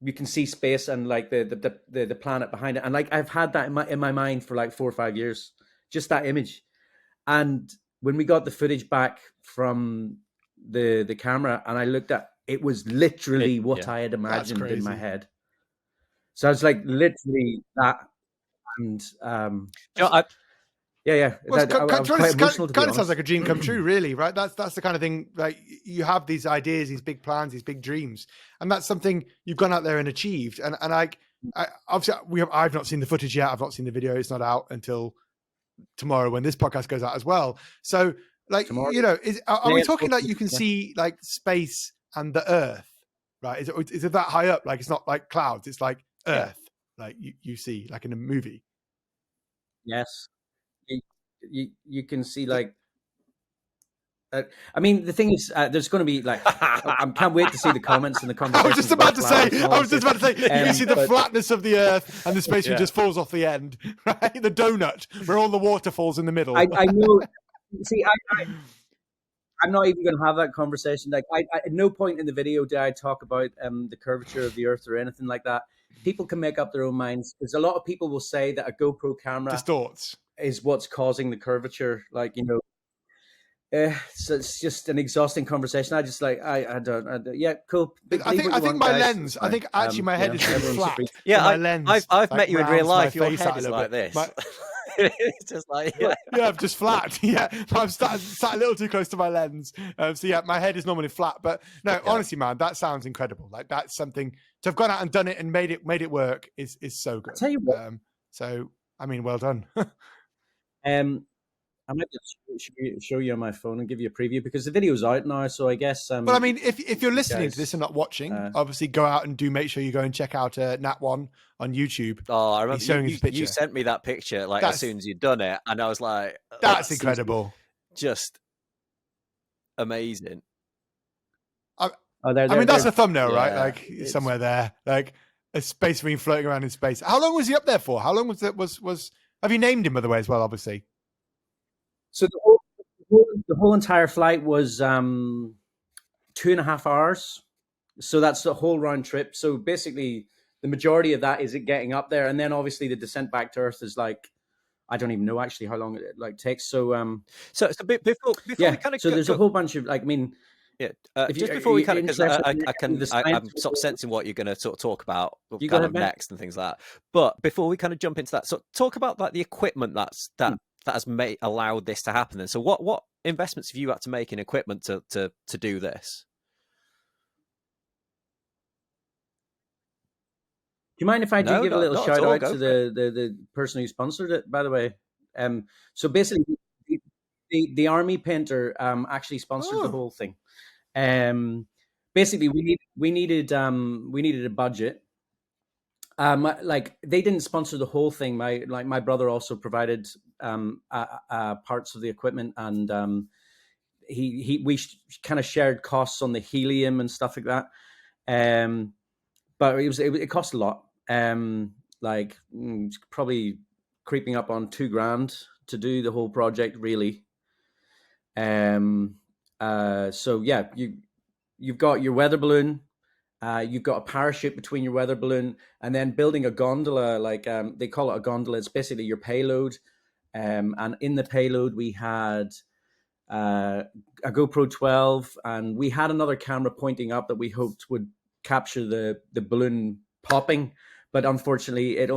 you can see space and like the planet behind it, and like I've had that in my mind for like 4 or 5 years, just that image. And when we got the footage back from the camera, and I looked at it, was literally what I had imagined in my head. So it's like literally that, and You know, Well, I was quite emotional, to be kind of honest. sounds like a dream come true, really, right? That's the kind of thing, like you have these ideas, these big plans, these big dreams, and that's something you've gone out there and achieved. And obviously I've not seen the footage yet. I've not seen the video. It's not out until tomorrow when this podcast goes out as well. So, like, Tomorrow? you know, are we talking like you can Yeah. see like space and the Earth, right? Is it that high up? Like it's not like clouds. It's like Earth, like you see like in a movie. Yes. You can see like, I mean, the thing is, there's going to be like, I can't wait to see the comments and the I conversation. was just about to say, you can see the but- flatness of the Earth and the space just falls off the end, right? The donut where all the water falls in the middle. I know. See, I'm not even going to have that conversation. Like, at no point in the video did I talk about the curvature of the Earth or anything like that. People can make up their own minds, because a lot of people will say that a GoPro camera Distorts. is what's causing the curvature. Like, you know, so it's just an exhausting conversation. I just like, I don't, yeah, cool. I think my lens. I think actually my head is really flat. Yeah, my lens. I've met you in real life. Your face head out a is little like bit. this. It's just like, yeah. I'm just flat. Yeah, I'm sat a little too close to my lens. So yeah, my head is normally flat. But no, honestly, man, that sounds incredible. Like that's something to have gone out and done it and made it work is so good. I'll tell you what. So I mean, well done. I might just show you on my phone and give you a preview, because the video's out now. So I guess. Well, I mean, if you're listening to this and not watching, obviously go out and make sure you go and check out Nat One on YouTube. Oh, I remember He's showing his picture. You sent me that picture like as soon as you'd done it, and I was like, "That's incredible, just amazing." I mean, that's a thumbnail, right? Like somewhere there, like a Space Marine floating around in space. How long was he up there for? How long was it? Was have you named him, by the way, as well? Obviously. So the whole entire flight was 2.5 hours. So that's the whole round trip. So basically, the majority of that is it getting up there, and then obviously the descent back to Earth is like, I don't even know actually how long it like takes. So so before we kind of so there's a whole bunch of like, I mean. Yeah, just before we kind of, because I'm sort of sensing what you're going to sort of talk about kind of next and things like that. But before we kind of jump into that, so talk about like the equipment that has allowed this to happen. Then, so what investments have you had to make in equipment to do this? you mind if I do No, give a little not at shout all. out Go to for it. the person who sponsored it? By the way, so basically, the army painter actually sponsored the Oh, whole thing. Um, basically, we needed a budget. Like they didn't sponsor the whole thing. My brother also provided parts of the equipment, and we kind of shared costs on the helium and stuff like that. Um, but it cost a lot. Like probably creeping up on $2,000 to do the whole project, really. So yeah, you've got your weather balloon. You've got a parachute between your weather balloon, and then building a gondola, like they call it a gondola. It's basically your payload. And in the payload, we had a GoPro 12, and we had another camera pointing up that we hoped would capture the balloon popping, but unfortunately, it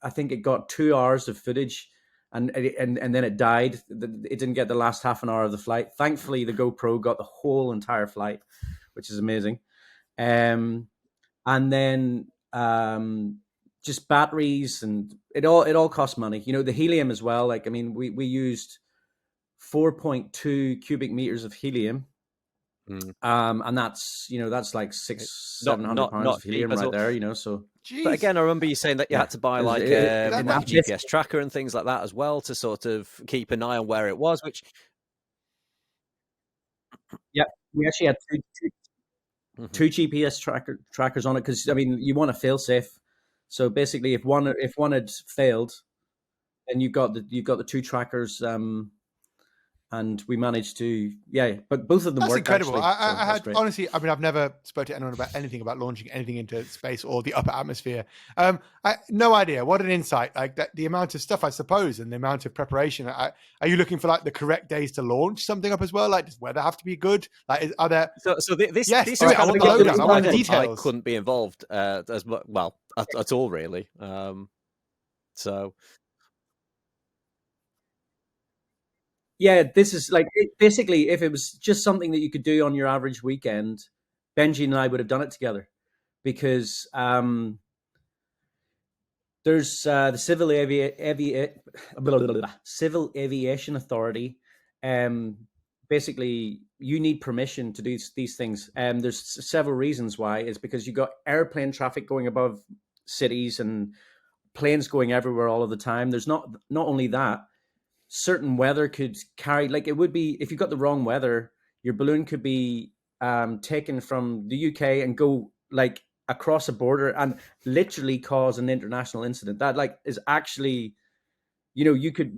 I think it got 2 hours of footage, and then it died. It didn't get the last half an hour of the flight. Thankfully, the GoPro got the whole entire flight, which is amazing. Um, and then just batteries, and it all costs money. The helium as well. Like, I mean, we used 4.2 cubic meters of helium. Mm. And that's like six, Not 700 pounds of cheap helium at right all. there. So But jeez. again, I remember you saying that you yeah, had to buy it was, like That like a must this, GPS tracker and things like that as well to sort of keep an eye on where it was. Which yeah, we actually had Mhm. two GPS trackers on it, because I mean you want to fail safe. So basically, if one had failed, then you've got the two trackers. And we managed to, yeah, but both of them That's worked incredible. actually, so I that's had great. honestly, I mean, I've never spoke to anyone about anything about launching anything into space or the upper atmosphere. No idea. What an insight! Like that, the amount of stuff, I suppose, and the amount of preparation. Are you looking for like the correct days to launch something up as well? Like, does weather have to be good? Like, are there? So this Yes, this do is it. I kind of want the the bit that lowdown. I want the I details. couldn't be involved as much, well, at all really. So Yeah, this is like basically, if it was just something that you could do on your average weekend, Benji and I would have done it together, because there's the Civil Aviation Authority. Basically, you need permission to do these things. There's several reasons why. It's because you got airplane traffic going above cities and planes going everywhere all of the time. There's not only that, certain weather could carry, like, it would be, if you got the wrong weather, your balloon could be taken from the UK and go like across a border and literally cause an international incident. That, like, is actually, you could,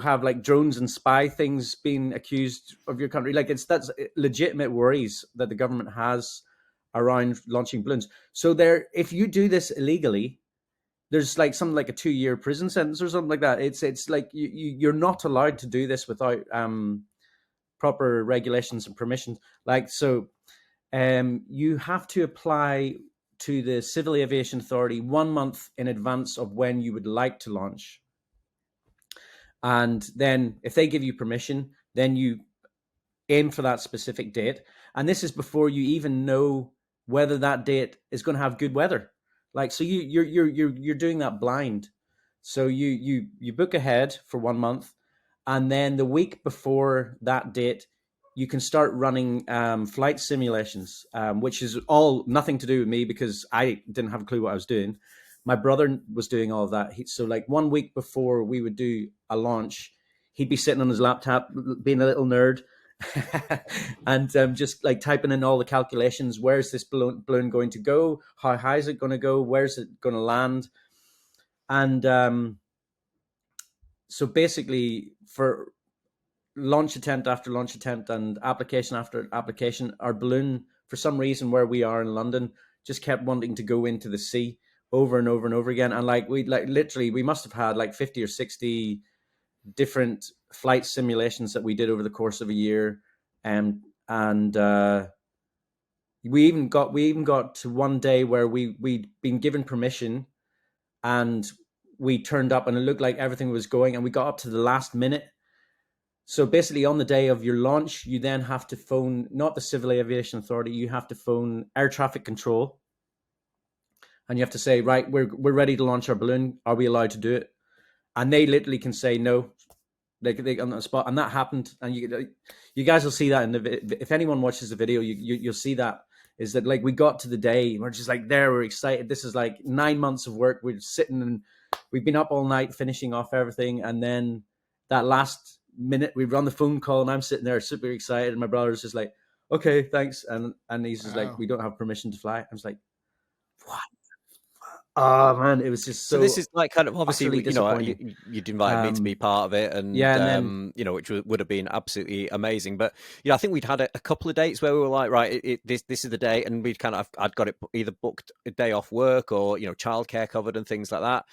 have like drones and spy things being accused of your country. Like, that's legitimate worries that the government has around launching balloons. So there, if you do this illegally, there's like something like a 2-year prison sentence or something like that. It's like you're not allowed to do this without proper regulations and permissions. Like, so you have to apply to the Civil Aviation Authority 1 month in advance of when you would like to launch. And then if they give you permission, then you aim for that specific date. And this is before you even know whether that date is going to have good weather. Like, so you're doing that blind. So you book ahead for 1 month, and then the week before that date, you can start running flight simulations, which is all nothing to do with me, because I didn't have a clue what I was doing. My brother was doing all of that. So like 1 week before we would do a launch, he'd be sitting on his laptop being a little nerd, and just like typing in all the calculations. Where's this balloon going to go? How high is it going to go? Where's it going to land? And so basically, for launch attempt after launch attempt and application after application, our balloon, for some reason, where we are in London, just kept wanting to go into the sea over and over and over again. And like, literally, we must have had like 50 or 60 different flight simulations that we did over the course of a year. And we even got to one day where we'd been given permission, and we turned up and it looked like everything was going, and we got up to the last minute. So basically, on the day of your launch, you then have to phone not the Civil Aviation Authority, you have to phone air traffic control, and you have to say, right, we're ready to launch our balloon. Are we allowed to do it? And they literally can say no, they on the spot, and that happened. And you guys will see that in the, if anyone watches the video, you'll see that, is that like we got to the day, we're just like there, we're excited. This is like 9 months of work. We're sitting and we've been up all night finishing off everything, and then that last minute we run the phone call, and I'm sitting there super excited, and my brother's just like, okay, thanks, and he's just Wow. like, we don't have permission to fly. I was like, what? Oh man, it was just So this is like kind of obviously, utterly you know, disappointing. you'd invited me to be part of it, and Yeah, and then you know, which would have been absolutely amazing. But you know, I think we'd had a couple of dates where we were like, right, this is the day, and we'd kind of, I'd got it either booked a day off work or, you know, childcare covered and things like that.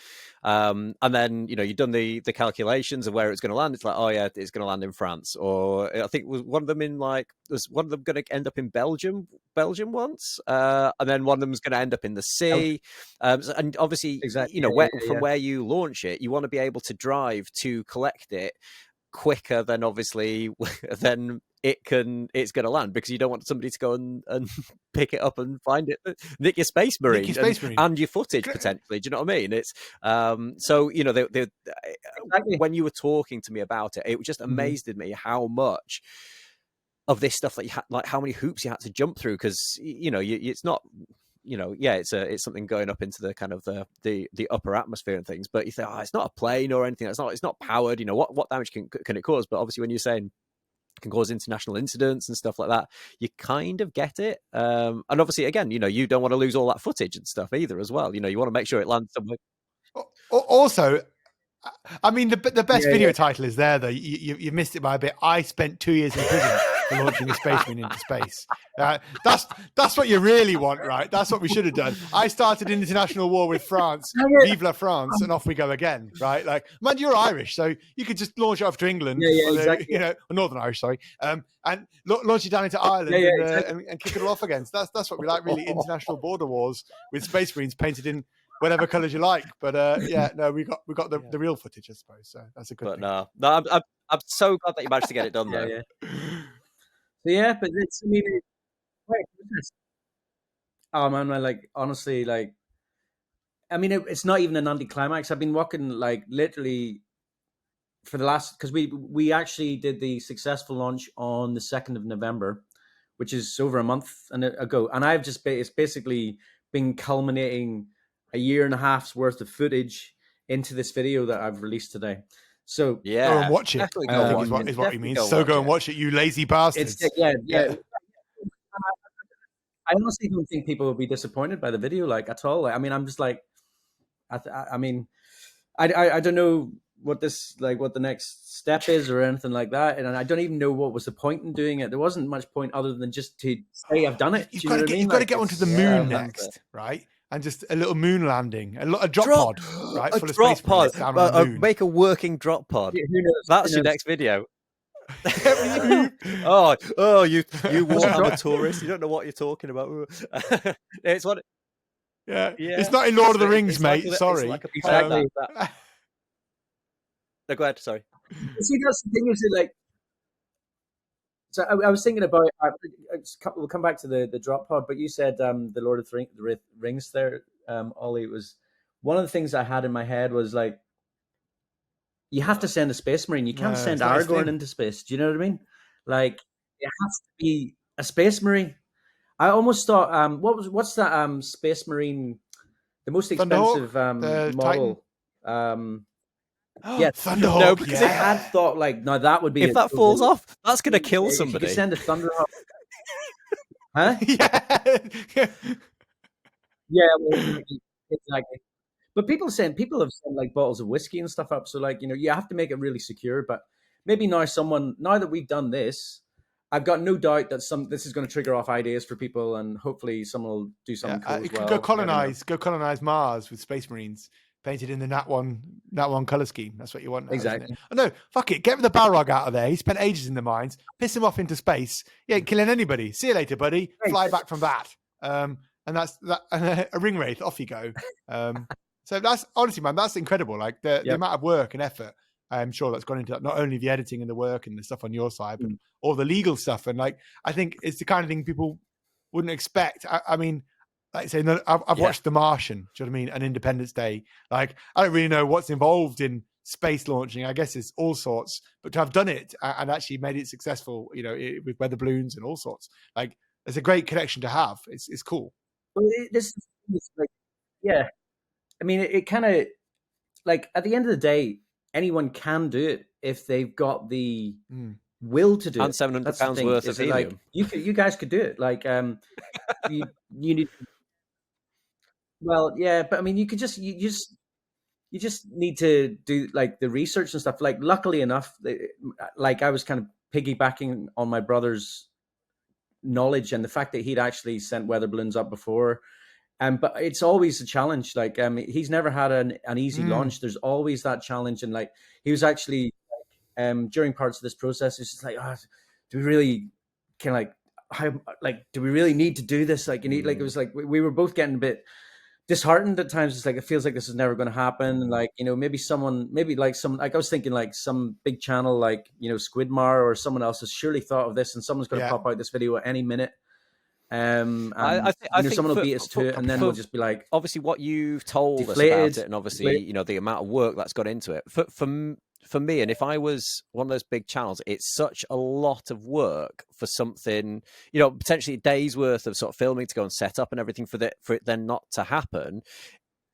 And then, you know, you've done the calculations of where it's going to land. It's like, oh yeah, it's going to land in France, or I think was one of them in like, was one of them going to end up in Belgium once, and then one of them was going to end up in the sea. And obviously, exactly, you know, yeah, from where you launch it, you want to be able to drive to collect it quicker than obviously than it's going to land, because you don't want somebody to go and pick it up and find it, nick your Space Marine, and your footage potentially. Do you know what I mean? It's so, you know, exactly. when you were talking to me about it, it just amazed me how much of this stuff that you had, like how many hoops you had to jump through, because you know, it's not, you know, yeah, it's something going up into the kind of the upper atmosphere and things, but you think, oh, it's not a plane or anything, it's not powered, you know, what damage can it cause? But obviously when you're saying it can cause international incidents and stuff like that, you kind of get it. And obviously, again, you know, you don't want to lose all that footage and stuff either as well. You know, you want to make sure it lands somewhere. Also, I mean, the best video title is there, though. You missed it by a bit. I spent 2 years in prison for launching a space marine into space. That's what you really want, right? That's what we should have done. I started an international war with France, vive la France, and off we go again, right? Like, man, you're Irish, so you could just launch it off to England, exactly. you know, or Northern Irish, sorry, and launch it down into Ireland and kick it all off again. So that's what we like, really, international border wars with space marines painted in whatever colors you like. But yeah, no, we got the real footage, I suppose. So that's a good thing. No, I'm so glad that you managed to get it done, though. So yeah, but it's, I mean, oh man, like honestly, like, I mean, it's not even an anticlimax. I've been walking like literally for the last, because we actually did the successful launch on the 2nd of November, which is over a month ago, and I've just it's basically been culminating a year and a half's worth of footage into this video that I've released today. So yeah, go and watch it. I think is what he means. So go and watch it, you lazy bastards. Yeah. I honestly don't think people will be disappointed by the video, like, at all. I mean, I'm just like, I mean, I don't know what the next step is or anything like that, and I don't even know what was the point in doing it. There wasn't much point other than just to say I've done it. You've got to get onto the moon next, right? And just a little moon landing, a drop pod, right? Full of space pods down on the moon. Make a working drop pod. That's your next video. oh, you Warhammer tourist! You don't know what you're talking about. It's what. Yeah, it's not in Lord of the Rings, mate. Sorry. Like exactly. No, go ahead. Sorry. See, that's the thing, is it like? So I was thinking about. We'll come back to the drop pod, but you said the Lord of the Rings there, Ollie. It was one of the things I had in my head was like, you have to send a space marine. You can't send Aragorn into space. Do you know what I mean? Like, it has to be a space marine. I almost thought, what's that space marine? The most expensive model. Yeah, Thunderhawk. No, because I had thought like, no, that would be if that falls off, that's going to kill somebody. You could send a Thunderhawk. Huh? Yeah, well, exactly. But people have sent like bottles of whiskey and stuff up. So like, you know, you have to make it really secure. But maybe now that we've done this, I've got no doubt that this is going to trigger off ideas for people, and hopefully someone will do something cool as well. Go colonize Mars with space marines painted in the Nat one color scheme. That's what you want now, exactly. Isn't it? Oh, no, fuck it. Get the Balrog out of there. He spent ages in the mines. Piss him off into space. He ain't killing anybody. See you later, buddy. Fly back from that. And that's that. A ring wraith. Off you go. So that's honestly, man, that's incredible. Like the amount of work and effort I'm sure that's gone into that, not only the editing and the work and the stuff on your side, but all the legal stuff. And like, I think it's the kind of thing people wouldn't expect. I mean, like say, no, I've Yeah. watched The Martian. Do you know what I mean? And Independence Day. Like, I don't really know what's involved in space launching. I guess it's all sorts, but to have done it and actually made it successful, you know, with weather balloons and all sorts, like, it's a great connection to have. It's cool. Well, this is like, yeah. I mean, it kind of like at the end of the day, anyone can do it if they've got the Mm. will to do And it. £700 That's the thing. worth Is of it like helium. you guys could do it? Like, you need. Well, yeah, but I mean, you just need to do like the research and stuff. Like, luckily enough, like I was kind of piggybacking on my brother's knowledge and the fact that he'd actually sent weather balloons up before. But it's always a challenge. Like, he's never had an easy Mm. launch. There's always that challenge, and like he was actually during parts of this process, it's just like, oh, do we really can like how like do we really need to do this? Like, you need like it was like we were both getting a bit disheartened at times. It's like it feels like this is never going to happen. And like, you know, maybe like some like I was thinking like some big channel like, you know, Squidmar or someone else has surely thought of this, and someone's going to Yeah. pop out this video at any minute. And I you know, think someone will beat us to it, and then we'll just be like obviously what you've told us about deflated. it, and obviously you know the amount of work that's got into it. For me, and if I was one of those big channels, it's such a lot of work for something, you know, potentially a day's worth of sort of filming to go and set up and everything for it then not to happen.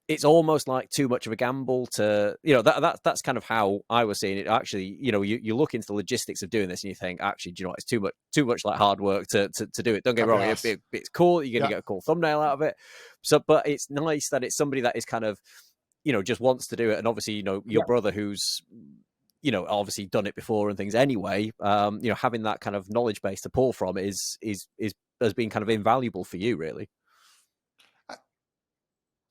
It's almost like too much of a gamble to, you know, that's kind of how I was seeing it. Actually, you know, you look into the logistics of doing this and you think, actually, do you know what, it's too much like hard work to do it. Don't get me wrong, it's cool. You're going to get a cool thumbnail out of it. So, but it's nice that it's somebody that is kind of, you know, just wants to do it. And obviously, you know, your brother who's, you know, obviously done it before and things anyway, you know, having that kind of knowledge base to pull from is has been kind of invaluable for you, really.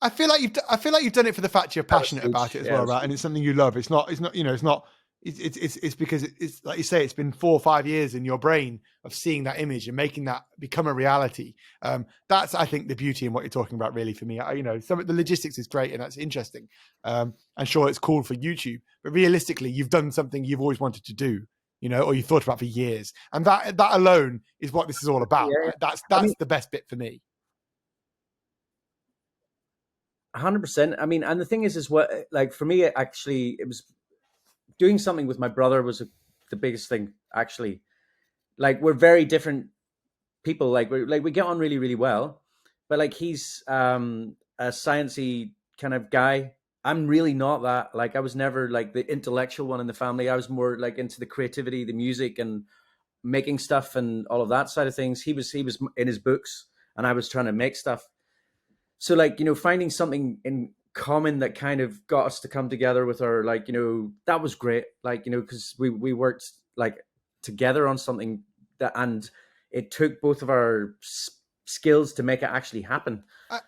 I feel like you've done it for the fact you're passionate about it as well, right? Yeah, And it's something you love. It's not, you know, it's not, it's because it's like you say, it's been 4 or 5 years in your brain of seeing that image and making that become a reality. That's, I think, the beauty in what you're talking about, really, for me. You know, some of the logistics is great and that's interesting. And sure, it's cool for YouTube, but realistically, you've done something you've always wanted to do, you know, or you thought about for years, and that alone is what this is all about. yeah. Right? That's I mean, the best bit for me. 100%. I mean, and the thing is what like for me, actually, it was doing something with my brother was the biggest thing. Actually, like we're very different people. Like we get on really really well, but like he's a sciencey kind of guy. I'm really not that. Like I was never like the intellectual one in the family. I was more like into the creativity, the music, and making stuff and all of that side of things. He was in his books, and I was trying to make stuff. So like, you know, finding something in common that kind of got us to come together with our like, you know, that was great. Like, you know, because we worked like together on something that, and it took both of our skills to make it actually happen. I,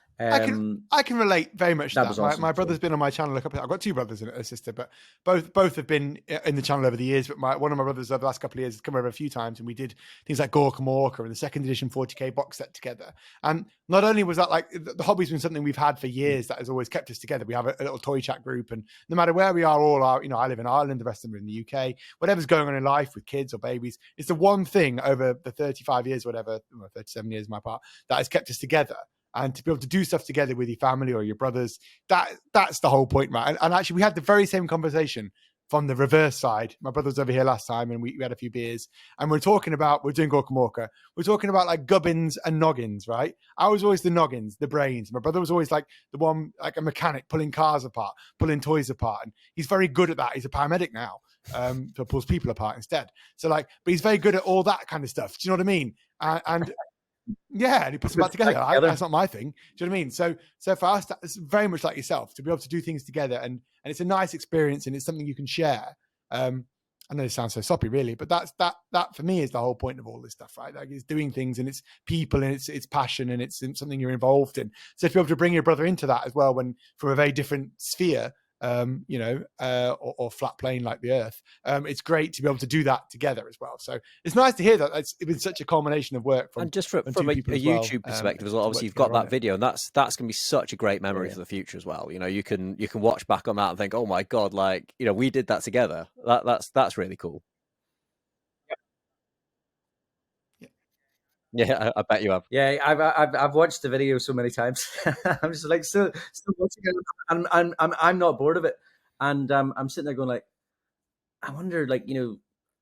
um I can relate very much to that that. was My awesome. brother's So been on my channel a couple. I've got 2 brothers and a sister, but both have been in the channel over the years. But one of my brothers over the last couple of years has come over a few times, and we did things like Gorka Morka and the second edition 40k box set together. And not only was that like the hobby's been something we've had for years that has always kept us together. We have a little toy chat group, and no matter where we are, all our, you know, I live in Ireland, the rest of them are in the UK. Whatever's going on in life with kids or babies, it's the one thing over the 35 years, whatever, 37 years, my part, that has kept us together. And to be able to do stuff together with your family or your brothers, that's the whole point, right? And actually, we had the very same conversation from the reverse side. My brother was over here last time, and we had a few beers, and we're doing Gorka Morka. We're talking about like gubbins and noggins, right? I was always the noggins, the brains. My brother was always like the one, like a mechanic, pulling cars apart, pulling toys apart, and he's very good at that. He's a paramedic now, so pulls people apart instead. So like, but he's very good at all that kind of stuff. Do you know what I mean? And yeah, and he puts them back together. That's not my thing. Do you know what I mean? So for us, it's very much like yourself to be able to do things together, and it's a nice experience, and it's something you can share. I know it sounds so soppy, really, but that for me is the whole point of all this stuff, right? Like, it's doing things, and it's people, and it's passion, and it's something you're involved in. So to be able to bring your brother into that as well, when from a very different sphere, you know, or flat plane like the Earth. It's great to be able to do that together as well. So it's nice to hear that it's been such a culmination of work from, and just from two a people as well, YouTube perspective as well. to Obviously, work you've got together on that it. video, and that's going to be such a great memory Yeah. for the future as well. You know, you can watch back on that and think, oh my god, like, you know, we did that together. That's really cool. Yeah. Yeah, I bet you have. Yeah, I've watched the video so many times. I'm just like still watching it, and I'm not bored of it. And I'm sitting there going like, I wonder, like,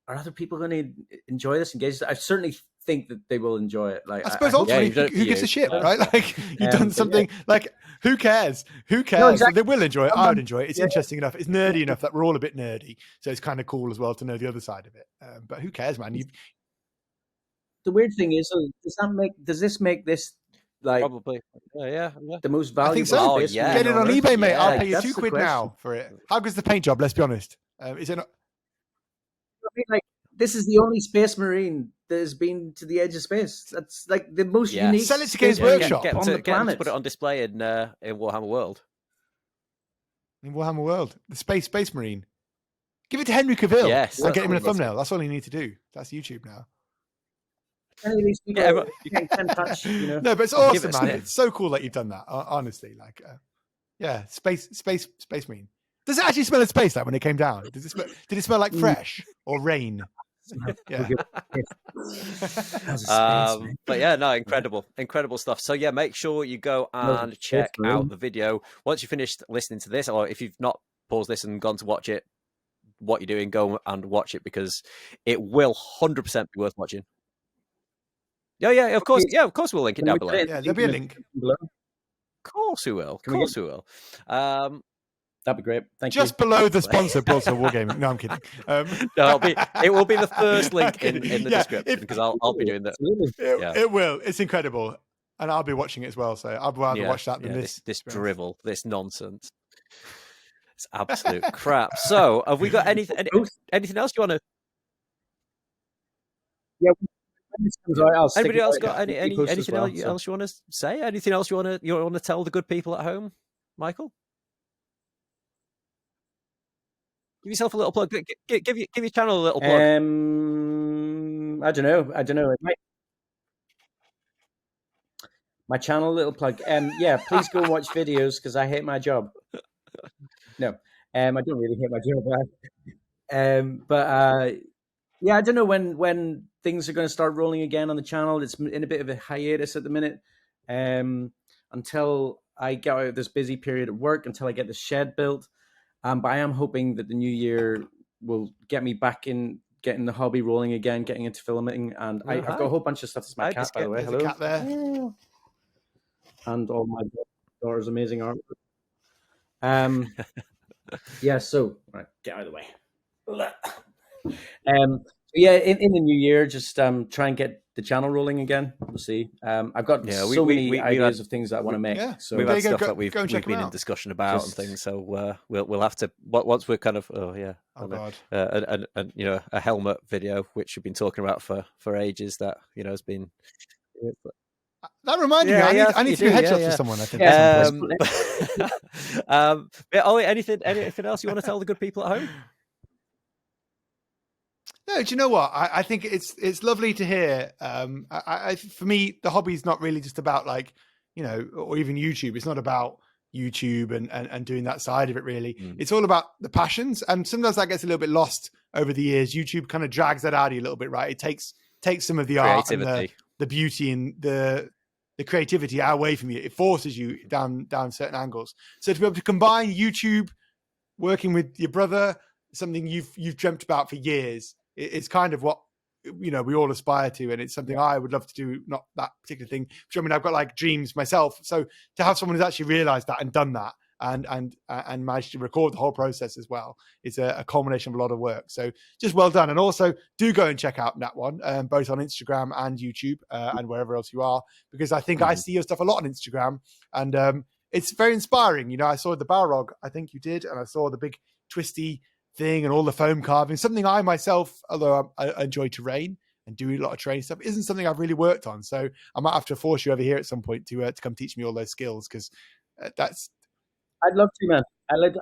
are other people going to enjoy this, engage? I certainly think that they will enjoy it. Like, I suppose I hope. ultimately, you've done it for who gives you. a shit, Yeah. right? Like you've done But something. Like who cares? Who cares? No, exactly. They will enjoy it. I would enjoy it. It's Yeah. interesting enough. It's nerdy enough that we're all a bit nerdy, so it's kind of cool as well to know the other side of it. But who cares, man? The weird thing is, does this make this like Probably. Yeah. the most I valuable think so. Oh, space yeah. Get it on Earth? eBay, mate. Yeah. I'll Like, pay you that's the £2 question. now for it. How good's the paint job? Let's be honest. Is it not? I mean, like, this is the only space marine that has been to the edge of space. That's like the most Yes. unique. Sell it to Games space marine Workshop. Get on them the to, get them to planet. put it on display in Warhammer World. In Warhammer World, the Space Marine. Give it to Henry Cavill. Yes, and get him in a that's- thumbnail. That's all you need to do. That's YouTube now. Any of these people Yeah, can touch, No, but it's Give awesome, it a man. sniff. It's so cool that you've done that. Honestly, like, yeah, Space Marine. Does it actually smell of space like when it came down? Did it smell like fresh or rain? Yeah. But yeah, no, incredible stuff. So yeah, make sure you go and check out the video once you've finished listening to this, or if you've not paused this and gone to watch it, what you're doing, go and watch it, because it will 100% be worth watching. Yeah, of course. Yeah, of course we'll link it down below. Yeah, there'll be a link. Below. Of course we will. Can we We will. That'd be great. Thank you. Just below the sponsor, Broadsword Wargaming. No, I'm kidding. No, it will be the first link in kidding. the Yeah, description, because I'll be doing that. It will. It's incredible, and I'll be watching it as well. So I'd rather watch that than this drivel, this nonsense. It's absolute crap. So, have we got anything else you want to? Yeah. Anybody else got anything else you want to say? Anything else you want to tell the good people at home, Michael? Give yourself a little plug. Give your channel a little plug. I don't know. My channel, little plug. Yeah, please go and watch videos because I hate my job. No, I don't really hate my job. But yeah, I don't know when things are going to start rolling again on the channel. It's in a bit of a hiatus at the minute, until I get out of this busy period at work, until I get the shed built. But I am hoping that the new year will get me back in, getting the hobby rolling again, getting into filming. And I've got a whole bunch of stuff. It's my cat, by the way. Hello. Cat there. And all my daughter's amazing artwork. Yeah, so right, get out of the way. Yeah, in the new year, just try and get the channel rolling again. We'll see. I've got so many ideas of things that I want to make. Yeah. So we've had stuff that we've been in discussion about and things. So we'll have to once we're kind of God. And a helmet video, which we've been talking about for ages. That has been. That reminded me. I need to do headshots for someone. I think. Ollie, anything else you want to tell the good people at home? No, do you know what? I think it's lovely to hear. For me, the hobby is not really just about or even YouTube. It's not about YouTube and doing that side of it really. It's all about the passions, and sometimes that gets a little bit lost over the years. YouTube kind of drags that out of you a little bit, right? It takes some of the art and the beauty and the creativity away from you. It forces you down certain angles. So to be able to combine YouTube, working with your brother, something you've dreamt about for years, it's kind of what we all aspire to, and it's something I would love to do. Not that particular thing, which I've got dreams myself. So to have someone who's actually realized that and done that and managed to record the whole process as well is a culmination of a lot of work. So just well done. And also do go and check out that one, both on Instagram and YouTube and wherever else you are, because I think I see your stuff a lot on Instagram, and it's very inspiring. I saw the Balrog, I think you did, and I saw the big twisty thing and all the foam carving. Something I myself, although I enjoy terrain and do a lot of terrain stuff, isn't something I've really worked on. So I might have to force you over here at some point to come teach me all those skills, because that's. I'd love to, man.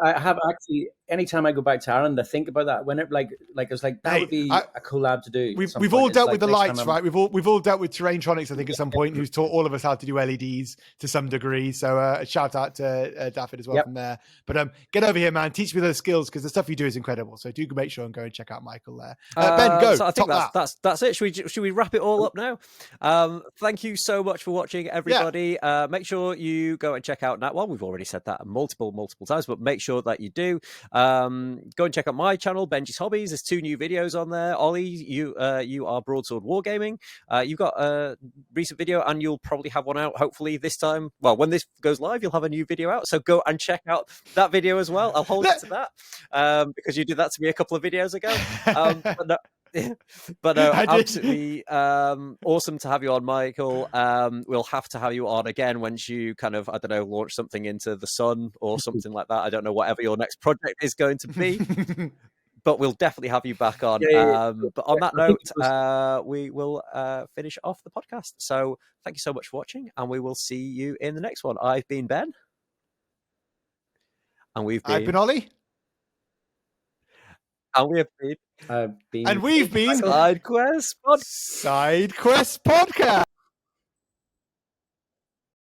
I have actually anytime I go back to Ireland, I think about that. Whenever like it's like that Hey, would be a collab to do. at some We've point. all It's dealt like with the next time lights, I'm- right? We've all dealt with Terraintronics, I think, at some point, who's taught all of us how to do LEDs to some degree. So a shout out to Daffod as well Yep. from there. But get over here, man. Teach me those skills, because the stuff you do is incredible. So do make sure and go and check out Michael there. Ben, go. So I think top that's it. Should we wrap it all up now? Thank you so much for watching, everybody. Make sure you go and check out Nat1. We've already said that multiple times, but make sure that you do. Go and check out my channel, Benji's Hobbies. There's 2 new videos on there. Ollie, you are Broadsword Wargaming. You've got a recent video, and you'll probably have one out hopefully this time. Well, when this goes live, you'll have a new video out. So go and check out that video as well. I'll hold you to that because you did that to me a couple of videos ago. But no, absolutely awesome to have you on, Michael. We'll have to have you on again once you kind of, I don't know, launch something into the sun or something like that. I don't know, whatever your next project is going to be. But we'll definitely have you back on. But on that note, we will finish off the podcast. So thank you so much for watching, and we will see you in the next one. I've been Ben. And I've been Ollie. And we have been... And we've been Side Quest Podcast. Side Quest Podcast.